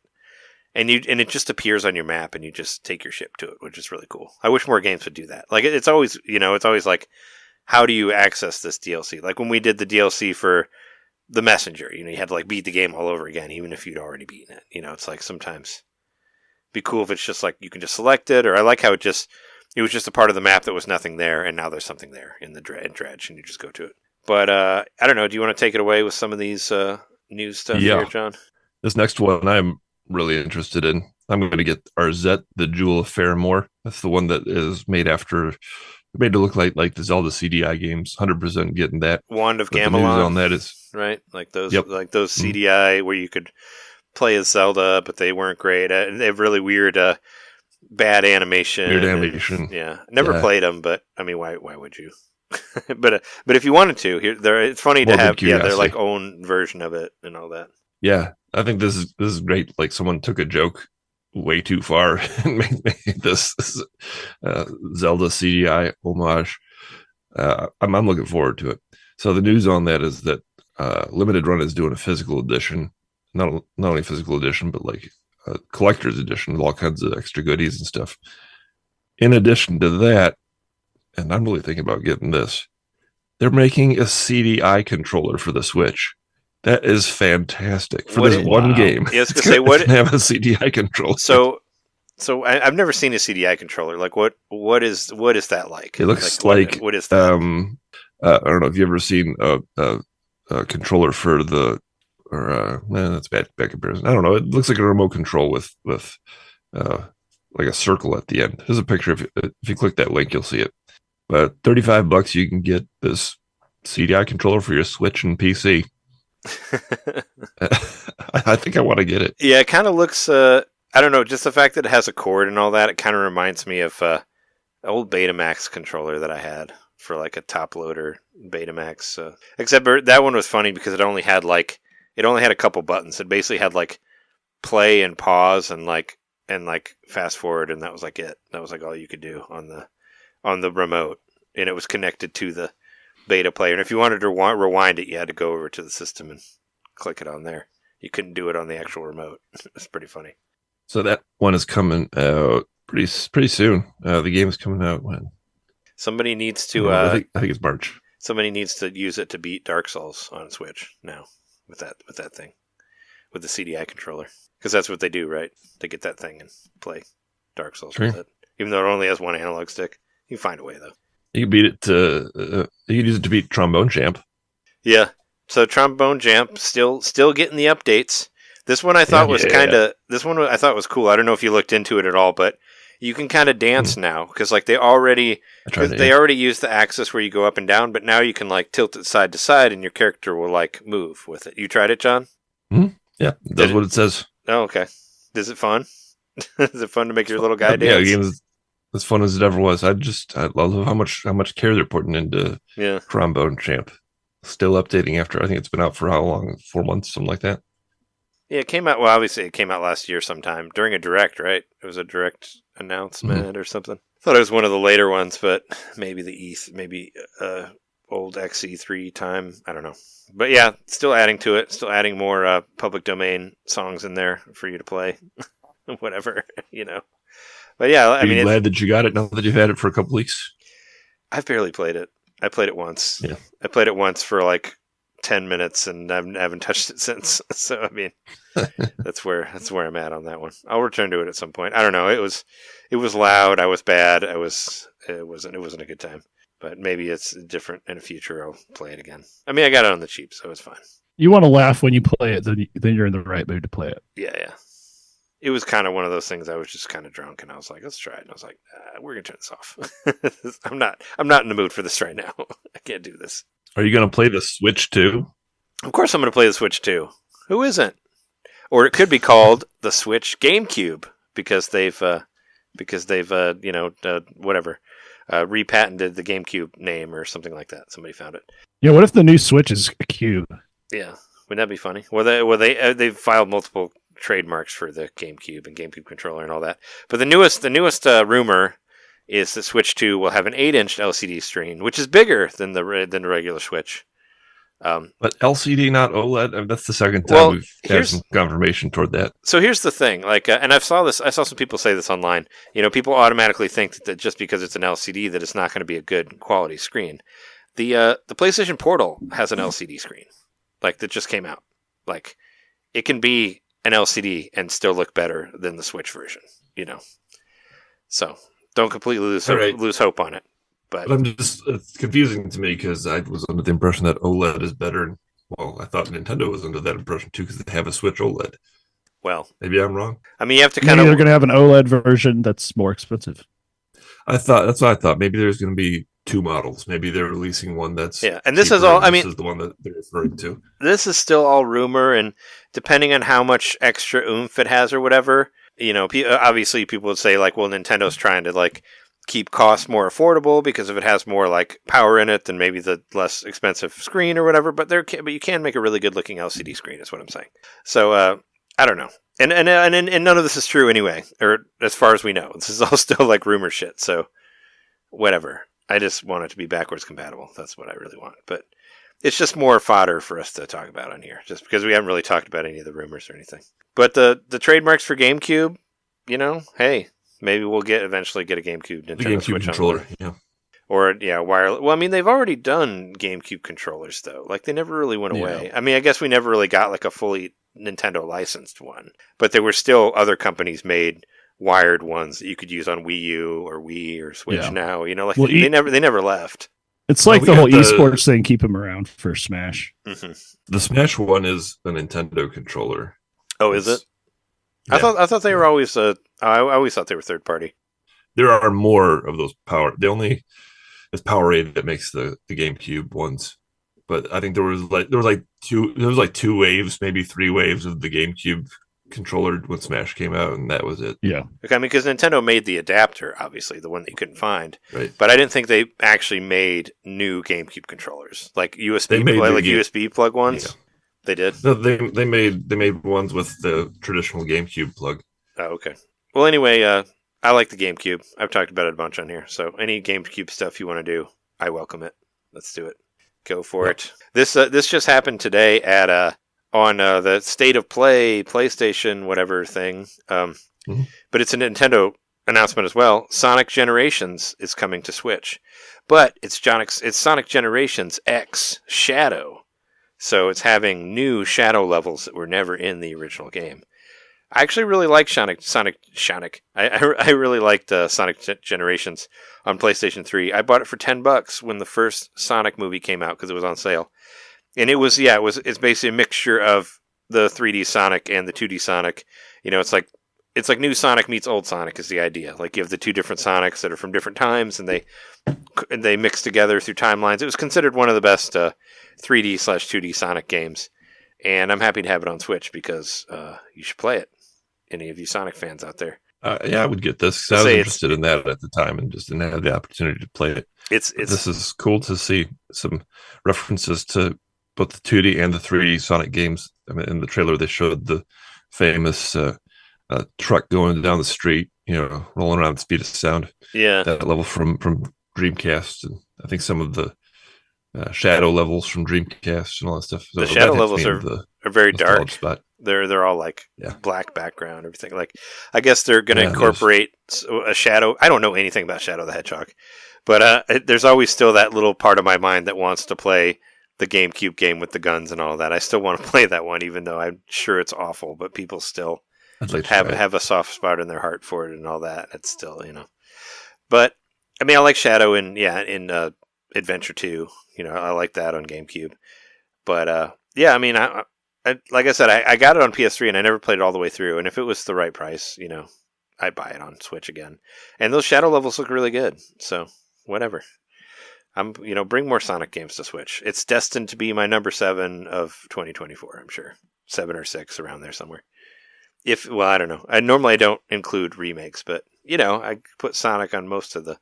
And it just appears on your map, and you just take your ship to it, which is really cool. I wish more games would do that. Like it's always like, how do you access this DLC? Like when we did the DLC for The Messenger, you had to like beat the game all over again, even if you'd already beaten it. It's like sometimes it'd be cool if it's just like you can just select it, or I like how it was just a part of the map that was nothing there, and now there's something there in the Dredge, and you just go to it. But I don't know. Do you want to take it away with some of these news stuff here, John? This next one I'm really interested in. I'm going to get Arzette, the Jewel of Fairmore. That's the one that is made to look like the Zelda CDI games. 100% getting that. Wand of Gamelon. Gamelon. The news on that is right, like those CDI where you could play as Zelda, but they weren't great. They have really weird, bad animation. Weird animation. Never played them, but I mean, why would you? but if you wanted to, it's funny to Morbid have their curiosity. like own version of it and all that. Yeah, I think this is great. Like someone took a joke way too far and made this Zelda CDI homage. I'm looking forward to it. So the news on that is that Limited Run is doing a physical edition, not only physical edition, but like a collector's edition with all kinds of extra goodies and stuff. In addition to that, and I'm really thinking about getting this, they're making a CDI controller for the Switch. That is fantastic for this one game. Yeah, I was gonna say, what have a CDI controller. So I've never seen a CDI controller. Like what is that like? It looks like what is that? I don't know if you've ever seen a controller for the that's bad comparison. I don't know. It looks like a remote control with like a circle at the end. There's a picture. If you click that link, you'll see it. But $35, you can get this CDI controller for your Switch and PC. I think I want to get it. Yeah, it kind of looks. I don't know. Just the fact that it has a cord and all that, it kind of reminds me of an old Betamax controller that I had for like a top loader Betamax. Except that one was funny because it only had a couple buttons. It basically had like play and pause and like fast forward, and that was like it. That was like all you could do on the remote, and it was connected to the beta player. And if you wanted to rewind it, you had to go over to the system and click it on there. You couldn't do it on the actual remote. It's pretty funny. So that one is coming out pretty soon. The game is coming out when? Somebody needs to. I think it's March. Somebody needs to use it to beat Dark Souls on Switch now with that thing, with the CDI controller, because that's what they do, right? They get that thing and play Dark Souls with it, even though it only has one analog stick. You can find a way though. You can beat it to. You can use it to beat Trombone Champ. Yeah. So Trombone Champ still getting the updates. This one I thought was This one I thought was cool. I don't know if you looked into it at all, but you can kind of dance now because like they already used the axis where you go up and down, but now you can like tilt it side to side and your character will like move with it. You tried it, John? Mm-hmm. Yeah, that's what it says. Oh, okay. Is it fun? Is it fun to make your little guy dance? Yeah, the game is as fun as it ever was. I love how much care they're putting into Trombone Champ. Still updating after I think it's been out for how long? 4 months, something like that. Yeah, it came out. Well, obviously, it came out last year sometime during a direct, right? It was a direct announcement or something. I thought it was one of the later ones, but maybe old XE3 time. I don't know. But yeah, still adding to it. Still adding more public domain songs in there for you to play. Whatever, you know. But yeah, I mean, glad that you got it now that you've had it for a couple weeks. I've barely played it. I played it once. Yeah. I played it once for like 10 minutes and I haven't touched it since. So I mean, that's where I'm at on that one. I'll return to it at some point. I don't know. It was loud. I was bad. It wasn't a good time. But maybe it's different in the future. I'll play it again. I mean, I got it on the cheap, so it's fine. You want to laugh when you play it, then you're in the right mood to play it. Yeah. It was kind of one of those things. I was just kind of drunk, and I was like, "Let's try it." And I was like, "We're gonna turn this off. I'm not in the mood for this right now. I can't do this." Are you gonna play the Switch 2? Of course, I'm gonna play the Switch 2. Who isn't? Or it could be called the Switch GameCube because they've repatented the GameCube name or something like that. Somebody found it. Yeah. What if the new Switch is a cube? Yeah, wouldn't that be funny? They've filed multiple trademarks for the GameCube and GameCube controller and all that. But the newest rumor is that Switch 2 will have an 8-inch LCD screen, which is bigger than the regular Switch. But LCD, not OLED. I mean, that's the second time we've had some confirmation toward that. So here's the thing, like, and I saw some people say this online. You know, people automatically think that just because it's an LCD that it's not going to be a good quality screen. The PlayStation Portal has an LCD screen, like that just came out. Like, it can be an LCD and still look better than the Switch version, you know. So don't completely lose hope on it. But I'm just, it's confusing to me because I was under the impression that OLED is better. Well, I thought Nintendo was under that impression too because they have a Switch OLED. Well, maybe I'm wrong. I mean, you have to they're going to have an OLED version that's more expensive. That's what I thought. Maybe there's going to be two models. Maybe they're releasing one that's and this is all. I mean, this is the one that they're referring to. This is still all rumor, and depending on how much extra oomph it has or whatever, you know, obviously people would say like, well, Nintendo's trying to like keep costs more affordable because if it has more like power in it than maybe the less expensive screen or whatever. But you can make a really good looking LCD screen, is what I'm saying. So I don't know, and none of this is true anyway, or as far as we know, this is all still like rumor shit. So whatever. I just want it to be backwards compatible. That's what I really want. But it's just more fodder for us to talk about on here, just because we haven't really talked about any of the rumors or anything. But the trademarks for GameCube, hey. Maybe we'll eventually get a GameCube Nintendo The GameCube Switch controller, yeah. Or, wireless. Well, I mean, they've already done GameCube controllers, though. Like, they never really went away. I mean, I guess we never really got, like, a fully Nintendo licensed one. But there were still other companies made wired ones that you could use on Wii U or Wii or Switch now. They never left. It's like the whole esports thing, keep them around for Smash. Mm-hmm. The Smash one is a Nintendo controller. Oh, is it? Yeah. I thought they were always I always thought they were third party. There are more of those power. It's Powerade that makes the GameCube ones. But I think there was two waves, maybe 3 waves of the GameCube controller when Smash came out, and that was it. Yeah. Okay, I mean, because Nintendo made the adapter, obviously, the one that you couldn't find. Right. But I didn't think they actually made new GameCube controllers, like USB plug ones. Yeah. They did? No, they made ones with the traditional GameCube plug. Oh, okay. Well, anyway, I like the GameCube. I've talked about it a bunch on here. So any GameCube stuff you want to do, I welcome it. Let's do it. Go for it. This just happened today at on the State of Play PlayStation whatever thing. But it's a Nintendo announcement as well. Sonic Generations is coming to Switch, but it's Sonic Generations X Shadow. So it's having new shadow levels that were never in the original game. I actually really like Sonic. I really liked Sonic Generations on PlayStation 3. I bought it for $10 when the first Sonic movie came out because it was on sale. And it's basically a mixture of the 3D Sonic and the 2D Sonic. It's like new Sonic meets old Sonic is the idea. Like you have the two different Sonics that are from different times and they mix together through timelines. It was considered one of the best 3D/2D Sonic games. And I'm happy to have it on Switch because you should play it. Any of you Sonic fans out there? Yeah, I would get this because I was interested in that at the time and just didn't have the opportunity to play it. This is cool to see some references to both the 2D and the 3D Sonic games. I mean, in the trailer, they showed the famous truck going down the street, rolling around at the speed of sound. Yeah, that level from Dreamcast, and I think some of the shadow levels from Dreamcast and all that stuff. So the shadow levels are very dark. Spot. They're all like black background, everything. Like I guess they're going to incorporate a shadow. I don't know anything about Shadow the Hedgehog, but there's always still that little part of my mind that wants to play the GameCube game with the guns and all that. I still want to play that one, even though I'm sure it's awful. But people still have a soft spot in their heart for it and all that. It's still, But I mean, I like Shadow in Adventure 2. I like that on GameCube. But I mean, I like I said, I got it on PS3 and I never played it all the way through. And if it was the right price, I'd buy it on Switch again. And those shadow levels look really good. So whatever. Bring more Sonic games to Switch. It's destined to be my number 7 of 2024. I'm sure 7 or 6 around there somewhere. I don't know. I normally don't include remakes, but I put Sonic on most of the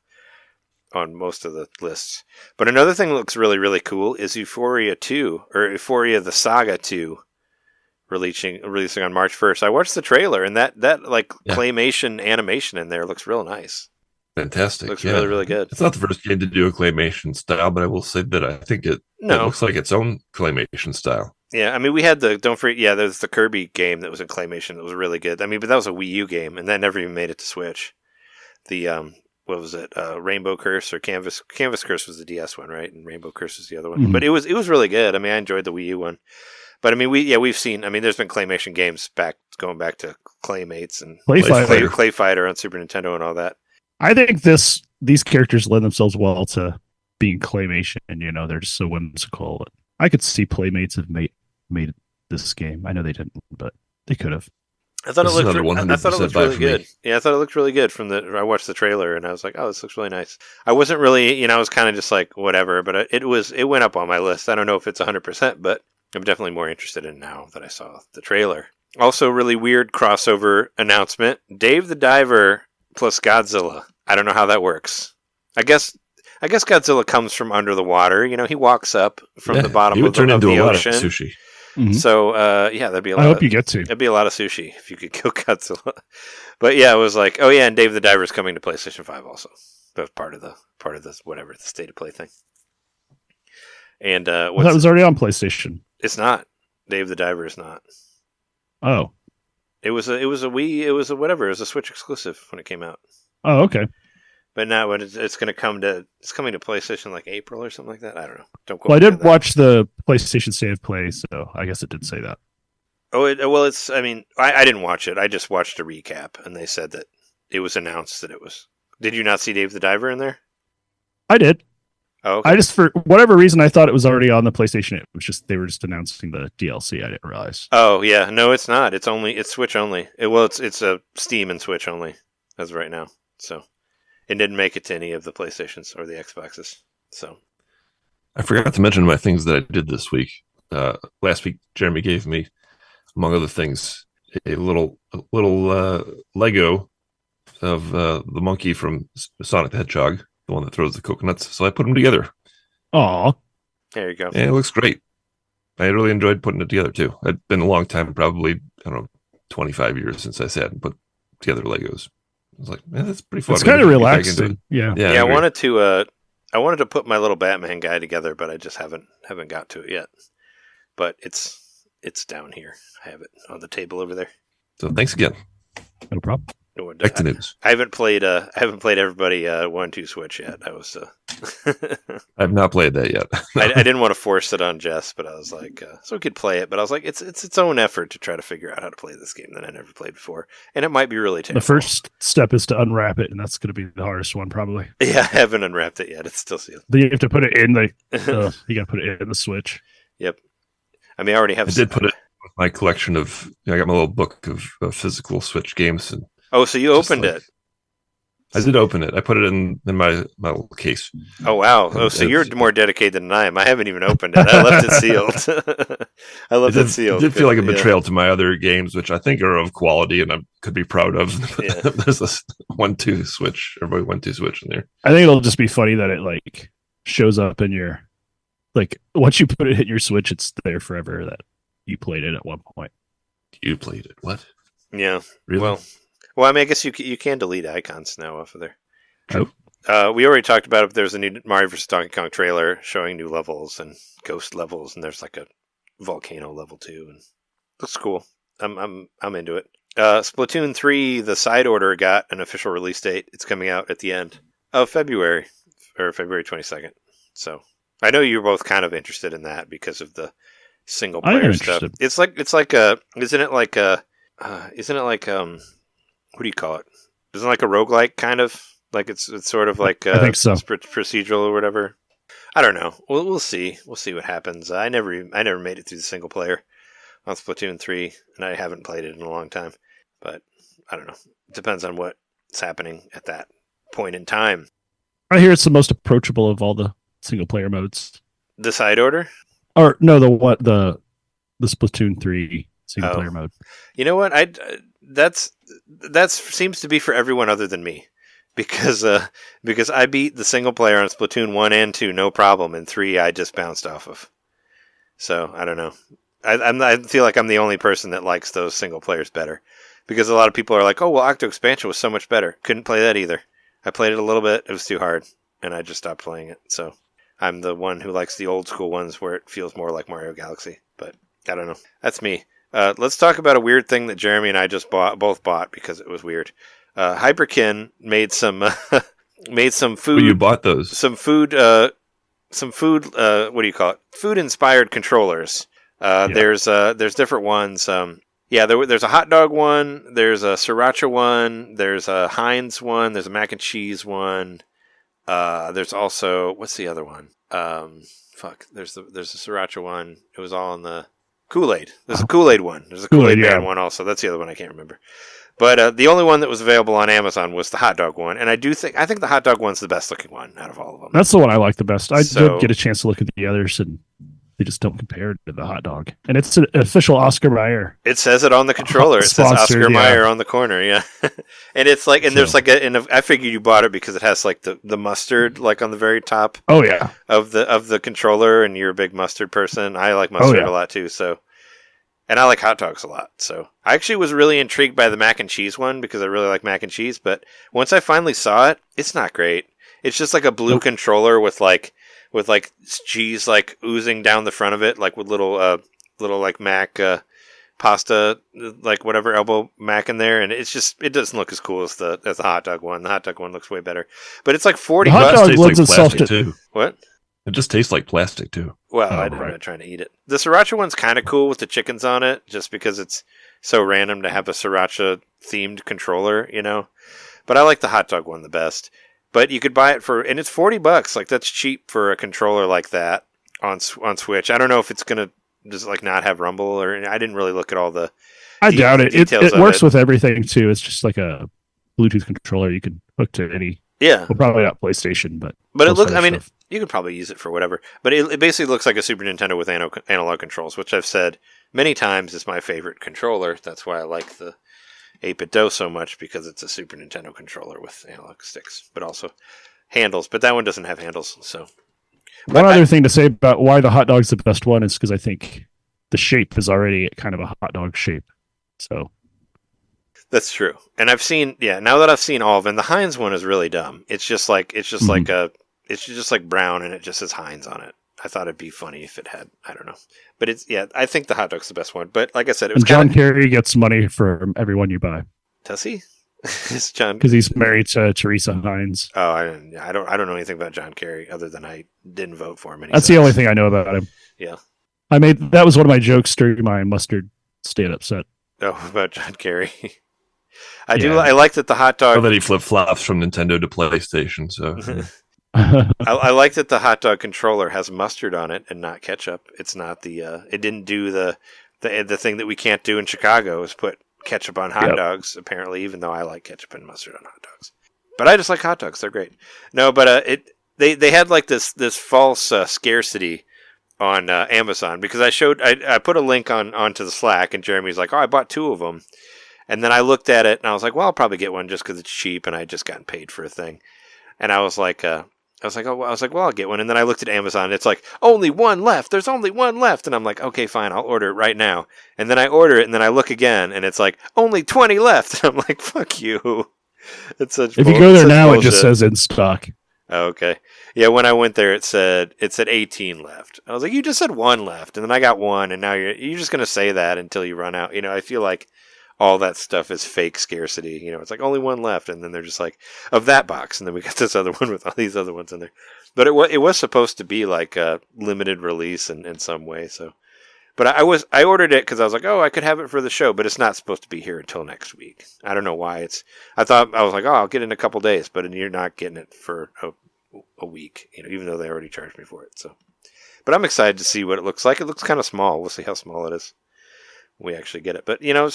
lists. But another thing that looks really, really cool is Euphoria 2 or Euphoria the Saga 2 releasing on March 1st. I watched the trailer and that claymation animation in there looks real nice. Fantastic. Looks really, really good. It's not the first game to do a claymation style, but I will say that I think it looks like its own claymation style. Yeah, I mean, we had there's the Kirby game that was in claymation that was really good. I mean, but that was a Wii U game, and that never even made it to Switch. The, what was it? Rainbow Curse or Canvas Curse was the DS one, right? And Rainbow Curse was the other one. Mm-hmm. But it was really good. I mean, I enjoyed the Wii U one. But I mean, we've seen, I mean, there's been claymation games going back to Claymates and Clay Fighter on Super Nintendo and all that. I think these characters lend themselves well to being claymation. They're just so whimsical. I could see Playmates have made this game. I know they didn't, but they could have. I thought it looked really good. Yeah, I thought it looked really good I watched the trailer and I was like, oh, this looks really nice. I wasn't really, I was kind of just like, whatever, but it went up on my list. I don't know if it's 100%, but I'm definitely more interested in it now that I saw the trailer. Also, really weird crossover announcement. Dave the Diver plus Godzilla I don't know how that works. I guess Godzilla comes from under the water. You know, he walks up from the bottom he would turn into the a lot ocean. of sushi. Mhm. So, that'd be a lot. I hope you get to. That'd be a lot of sushi if you could kill Godzilla. But yeah, it was like, oh yeah, and Dave the Diver is coming to PlayStation 5 also. That was part of the whatever, the state of play thing. And That was already on PlayStation. it's not. Dave the Diver is not. Oh. It was a whatever. It was a Switch exclusive when it came out. Oh, okay. But now it's coming to PlayStation like April or something like that. I don't know. Don't quote Well, I me on did that. watch the PlayStation Save Play, so I guess it did say that. Oh, it's. I mean, I didn't watch it. I just watched a recap, and they said that it was announced that it was. Did you not see Dave the Diver in there? I did. Oh, okay. I just, for whatever reason, I thought it was already on the PlayStation. It was just, they were just announcing the DLC. I didn't realize. Oh yeah, no, it's not. It's Switch only. It's a Steam and Switch only as of right now. So it didn't make it to any of the PlayStations or the Xboxes. So I forgot to mention my things that I did this week. Last week, Jeremy gave me, among other things, a little Lego of the monkey from Sonic the Hedgehog, the one that throws the coconuts. So I put them together, Aw. there you go. and it looks great. I really enjoyed putting it together too. It's been a long time, probably 25 years since I sat and put together Legos. I was like, man, that's pretty fun. It's kind of Maybe get back into relaxing. it. Yeah. Yeah, I agree. wanted to put my little Batman guy together, but I just haven't got to it yet. But it's down here. I have it on the table over there. So thanks again. No problem. Back to news. I haven't played everybody 1-2 Switch yet. I was I've not played that yet. I didn't want to force it on Jess, but I was like, so we could play it. But I was like, it's its own effort to try to figure out how to play this game that I never played before, and it might be really terrible. The first step is to unwrap it, and that's going to be the hardest one, probably. Yeah, I haven't unwrapped it yet. It's still sealed. Then you have to put it in you got to put it in the Switch. Yep. I mean, I already have. I did put it with my collection of. I got my little book of physical Switch games, and Oh, so you opened it? I did open it. I put it in my little case. Oh wow! Oh, so you're more dedicated than I am. I haven't even opened it. I left it sealed. I left it sealed. It did feel like a betrayal to my other games, which I think are of quality and I could be proud of. Yeah. There's this 1-2 Switch, everybody 1-2 Switch in there. I think it'll just be funny that it like shows up in your, like, once you put it in your Switch, it's there forever that you played it at one point. You played it? What? Yeah. Really? Well, I mean, I guess you can delete icons now off of there. True. We already talked about it. There's a new Mario vs. Donkey Kong trailer showing new levels and ghost levels, and there's like a volcano level too, and looks cool. I'm into it. Splatoon 3, the side order got an official release date. It's coming out at the end of February, or February 22nd. So I know you're both kind of interested in that because of the single player stuff. interested. Isn't it like what do you call it? Isn't it like a roguelike kind of? Like it's sort of like I think so. Procedural or whatever. I don't know. We'll see. We'll see what happens. I never made it through the single player on Splatoon 3, and I haven't played it in a long time. But I don't know. It depends on what's happening at that point in time. I hear it's the most approachable of all the single player modes. The side order? Or no, the Splatoon 3 single player mode. You know what? That seems to be for everyone other than me, because I beat the single player on Splatoon 1 and 2 no problem, and 3 I just bounced off of. So I don't know. I feel like I'm the only person that likes those single players better, because a lot of people are like, oh well, Octo Expansion was so much better. Couldn't play that either. I played it a little bit. It was too hard, and I just stopped playing it. So I'm the one who likes the old school ones where it feels more like Mario Galaxy. But I don't know. That's me. Let's talk about a weird thing that Jeremy and I just both bought because it was weird. Hyperkin made some food. Well, you bought those. Some food. What do you call it? Food inspired controllers. There's different ones. There's a hot dog one. There's a sriracha one. There's a Heinz one. There's a mac and cheese one. There's also, what's the other one? There's a sriracha one. It was all in the Kool-Aid. There's a Kool-Aid one. There's a Kool-Aid Man one also. That's the other one I can't remember. But the only one that was available on Amazon was the hot dog one, and I think the hot dog one's the best looking one out of all of them. That's the one I like the best. I did get a chance to look at the others, and they just don't compare to the hot dog. And it's an official Oscar Mayer. It says it on the controller. It says Oscar Mayer on the corner. Yeah, and it's like, and there's like I figured you bought it because it has like the mustard like on the very top. Oh yeah, of the controller, and you're a big mustard person. I like mustard a lot too. So, and I like hot dogs a lot. So I actually was really intrigued by the mac and cheese one because I really like mac and cheese. But once I finally saw it, it's not great. It's just like a blue controller with cheese like oozing down the front of it, like with little like mac pasta, like whatever elbow mac in there, and it doesn't look as cool as the hot dog one. The hot dog one looks way better, but it's like $40. Hot dog lends itself to too. What? It just tastes like plastic too. Well, I'm not trying to eat it. The sriracha one's kind of cool with the chickens on it, just because it's so random to have a sriracha themed controller, you know. But I like the hot dog one the best. But you could buy it and it's $40. Like, that's cheap for a controller like that on Switch. I don't know if it's gonna just like not have Rumble, or I didn't really look at all the. I doubt it. It works with everything too. It's just like a Bluetooth controller you can hook to any. Yeah. Well, probably not PlayStation, but it looks. I mean, you could probably use it for whatever. But it basically looks like a Super Nintendo with analog controls, which I've said many times is my favorite controller. That's why I like the 8-bit Do so much, because it's a Super Nintendo controller with analog sticks, but also handles. But that one doesn't have handles. So one other thing to say about why the hot dog's the best one is because I think the shape is already kind of a hot dog shape. So that's true. And I've seen, now that I've seen all of them, the Heinz one is really dumb. It's just like it's just like brown and it just says Heinz on it. I thought it'd be funny if it had, I don't know. But I think the hot dog's the best one. But like I said, it was John Kerry gets money for everyone you buy. Does he? It's John, because he's married to Teresa Heinz. Oh, I don't know anything about John Kerry other than I didn't vote for him. That's the only thing I know about him. Yeah. That was one of my jokes during my mustard stand-up set. Oh, about John Kerry. I like that the hot dog. Oh, that he flip-flops from Nintendo to PlayStation. So I like that the hot dog controller has mustard on it and not ketchup. It's not it didn't do the thing that we can't do in Chicago, is put ketchup on hot dogs, apparently, even though I like ketchup and mustard on hot dogs. But I just like hot dogs. They're great. No, but they had like this false scarcity on Amazon, because I put a link onto the Slack, and Jeremy's like, oh, I bought 2 of them. And then I looked at it and I was like, well, I'll probably get one just because it's cheap and I just gotten paid for a thing. And I was like, well, I'll get one. And then I looked at Amazon and it's like, only one left. There's only one left. And I'm like, okay, fine, I'll order it right now. And then I order it and then I look again and it's like, only 20 left. And I'm like, fuck you. It's such If you go there now, bullshit. It just says in stock. Oh, okay. Yeah, when I went there, it said 18 left. I was like, you just said 1 left. And then I got 1. And now you're just going to say that until you run out. You know, I feel like all that stuff is fake scarcity. You know, it's like only 1 left, and then they're just like, of that box, and then we got this other one with all these other ones in there. But it was supposed to be like a limited release in some way. So, but I ordered it because I was like, oh, I could have it for the show, but it's not supposed to be here until next week. I don't know why. I was like, oh, I'll get it in a couple days, but you're not getting it for a week. You know, even though they already charged me for it. So, but I'm excited to see what it looks like. It looks kind of small. We'll see how small it is when we actually get it. But you know,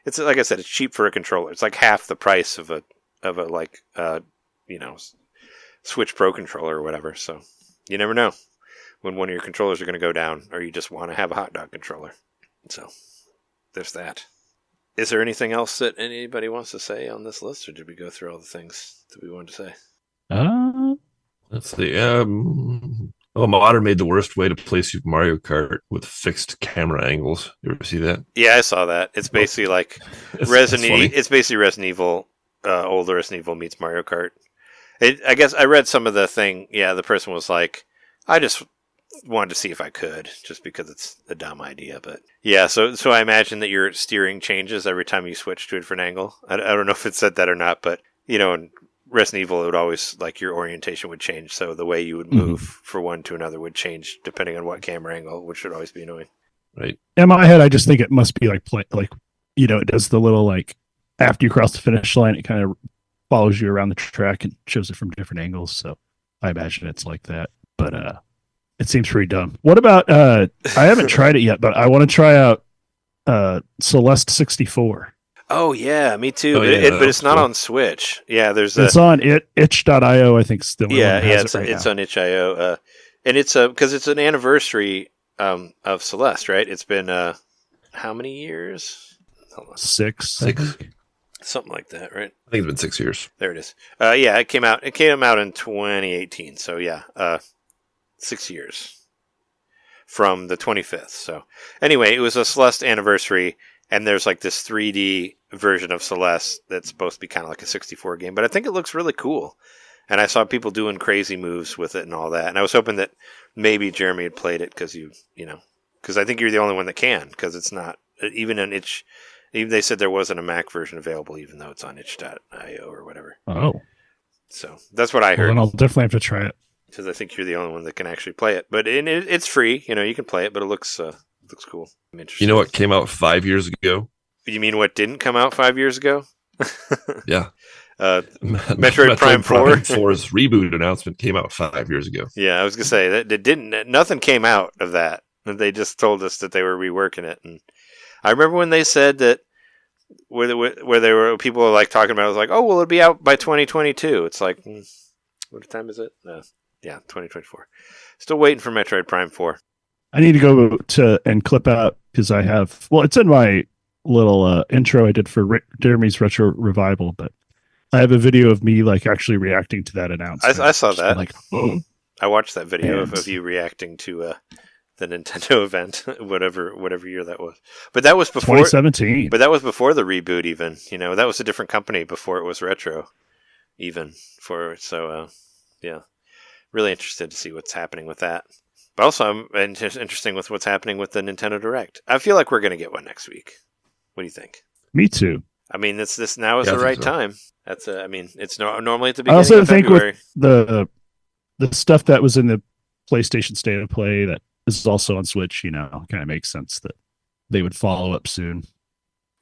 it's like I said, it's cheap for a controller. It's like half the price of a like Switch Pro controller or whatever. So you never know when one of your controllers are going to go down, or you just want to have a hot dog controller. So there's that. Is there anything else that anybody wants to say on this list, or did we go through all the things that we wanted to say? Let's see. Modder made the worst way to play Super Mario Kart with fixed camera angles. You ever see that? Yeah, I saw that. It's basically like It's basically Resident Evil, old Resident Evil meets Mario Kart. I guess I read some of the thing. Yeah, the person was like, I just wanted to see if I could, just because it's a dumb idea. But yeah, so I imagine that your steering changes every time you switch to a different angle. I don't know if it said that or not, but you know, in Resident Evil, it would always, like, your orientation would change, so the way you would move from one to another would change depending on what camera angle, which would always be annoying. Right. In my head, I just think it must be like it does the little, like, after you cross the finish line, it kind of follows you around the track and shows it from different angles. So I imagine it's like that, but it seems pretty dumb. What about I haven't tried it yet, but I want to try out Celeste 64. Oh yeah, me too. But it's not on Switch. Yeah, it's on itch.io. I think still. Yeah, it's on itch.io, and it's because it's an anniversary of Celeste, right? It's been how many years? Hold on. 6. Something like that, right? I think it's been 6 years. There it is. Yeah, it came out in 2018. So yeah, 6 years from the 25th. So anyway, it was a Celeste anniversary, and there's like this 3D version of Celeste that's supposed to be kind of like a 64 game, but I think it looks really cool. And I saw people doing crazy moves with it and all that. And I was hoping that maybe Jeremy had played it because because I think you're the only one that can, because it's not even an itch. Even they said there wasn't a Mac version available, even though it's on itch.io or whatever. Oh. So that's what I heard. Well, then I'll definitely have to try it. Because I think you're the only one that can actually play it. But it's free. You can play it, but it looks cool. I'm interested. You know what came out 5 years ago? You mean what didn't come out 5 years ago? Yeah. Metroid Prime 4? 4's reboot announcement came out 5 years ago. Yeah, I was going to say, that didn't. Nothing came out of that. They just told us that they were reworking it. And I remember when they said that where they were, people were like talking about it, was like, oh, well, it'll be out by 2022. It's like, what time is it? Yeah, 2024. Still waiting for Metroid Prime 4. I need to go to and clip out because I have, well, it's in my little intro I did for Jeremy's Retro Revival, but I have a video of me like actually reacting to that announcement. I saw that. Like, oh. I watched that video of you reacting to the Nintendo event, whatever year that was. But that was before 2017. But that was before the reboot, even. That was a different company before it was Retro, even yeah, really interested to see what's happening with that. But also, I'm interesting with what's happening with the Nintendo Direct. I feel like we're going to get one next week. What do you think? Me too. I mean, this now is the right time. That's it's normally at the I beginning also of think February. With the stuff that was in the PlayStation State of Play that is also on Switch, kind of makes sense that they would follow up soon.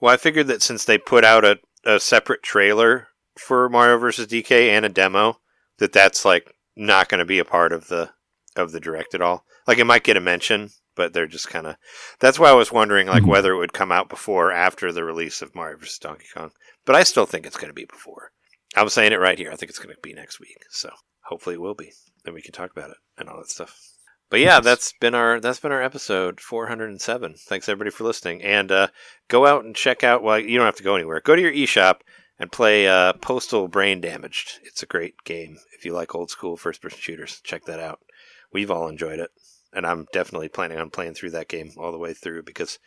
Well, I figured that since they put out a separate trailer for Mario vs. DK and a demo, that's like not going to be a part of the Direct at all. Like it might get a mention, but they're just kind of. That's why I was wondering whether it would come out before or after the release of Mario vs. Donkey Kong. But I still think it's going to be before. I'm saying it right here. I think it's going to be next week. So hopefully it will be. Then we can talk about it and all that stuff. But yeah, that's been our episode 407. Thanks everybody for listening, and go out and check out. Well, you don't have to go anywhere. Go to your eShop and play Postal Brain Damaged. It's a great game if you like old school first-person shooters. Check that out. We've all enjoyed it, and I'm definitely planning on playing through that game all the way through because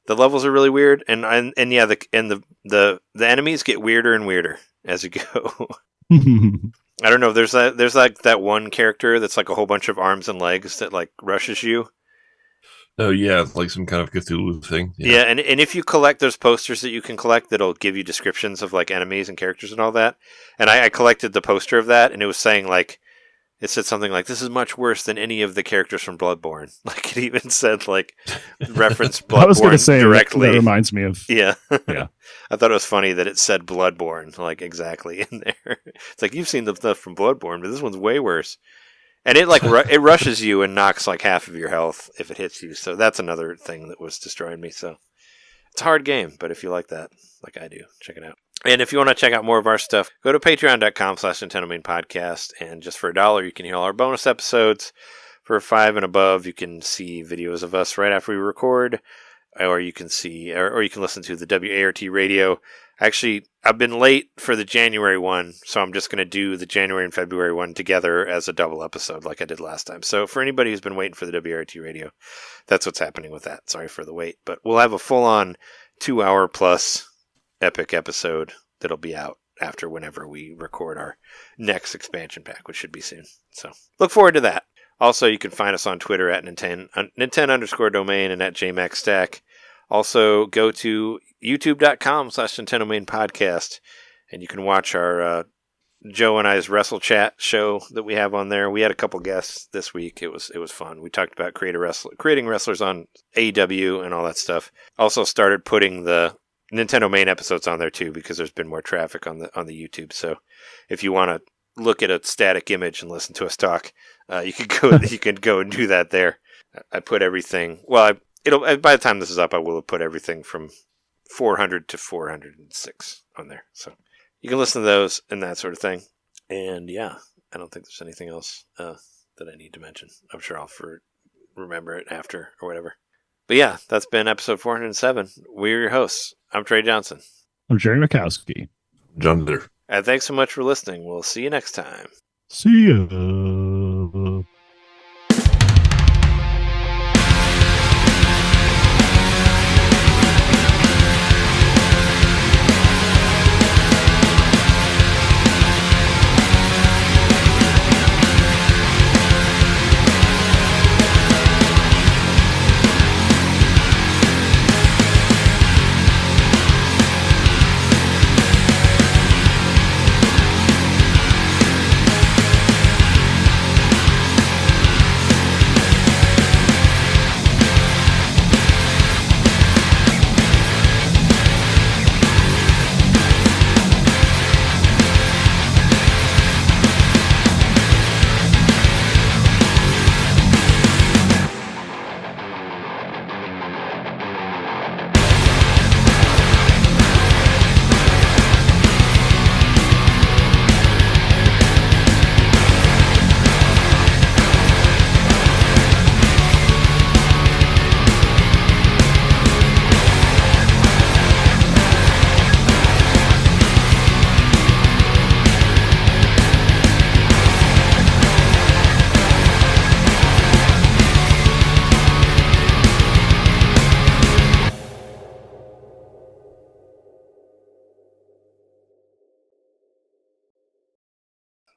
the levels are really weird, and yeah, the enemies get weirder and weirder as you go. I don't know. There's like that one character that's like a whole bunch of arms and legs that like rushes you. Oh yeah, like some kind of Cthulhu thing. Yeah, and if you collect, there's posters that you can collect that'll give you descriptions of like enemies and characters and all that. And I collected the poster of that, and it was saying like, it said something like, "This is much worse than any of the characters from Bloodborne." Like it even said like reference Bloodborne. I was going to say directly. That reminds me of yeah. Yeah. I thought it was funny that it said Bloodborne like exactly in there. It's like you've seen the stuff from Bloodborne, but this one's way worse. And it like it rushes you and knocks like half of your health if it hits you. So that's another thing that was destroying me. So it's a hard game, but if you like that, like I do, check it out. And if you want to check out more of our stuff, go to patreon.com/NintenDomain podcast. And just for $1, you can hear all our bonus episodes. For $5 and above, you can see videos of us right after we record. Or you can see, or you can listen to the WART radio. Actually, I've been late for the January one, so I'm just going to do the January and February one together as a double episode like I did last time. So for anybody who's been waiting for the WART radio, that's what's happening with that. Sorry for the wait. But we'll have a full-on 2-hour plus epic episode that'll be out after whenever we record our next expansion pack, which should be soon. So look forward to that. Also, you can find us on Twitter at Ninten_domain and at JMaxStack. Also, go to youtube.com/NintenDomain podcast, and you can watch our Joe and I's Wrestle Chat show that we have on there. We had a couple guests this week. It was fun. We talked about creating wrestlers on AEW and all that stuff. Also started putting the NintenDomain episodes on there too because there's been more traffic on the YouTube. So if you want to look at a static image and listen to us talk, you can go and do that there. I put everything. Well, by the time this is up, I will have put everything from 400 to 406 on there. So you can listen to those and that sort of thing. And yeah, I don't think there's anything else that I need to mention. I'm sure I'll remember it after or whatever. But yeah, that's been episode 407. We're your hosts. I'm Trey Johnson. I'm Jerry Mikowski. John there. And thanks so much for listening. We'll see you next time. See ya.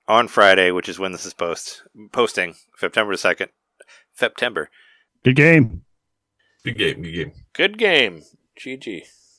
On Friday, which is when this is posting, September 2nd. September. Good game. Good game. Good game. Good game. GG.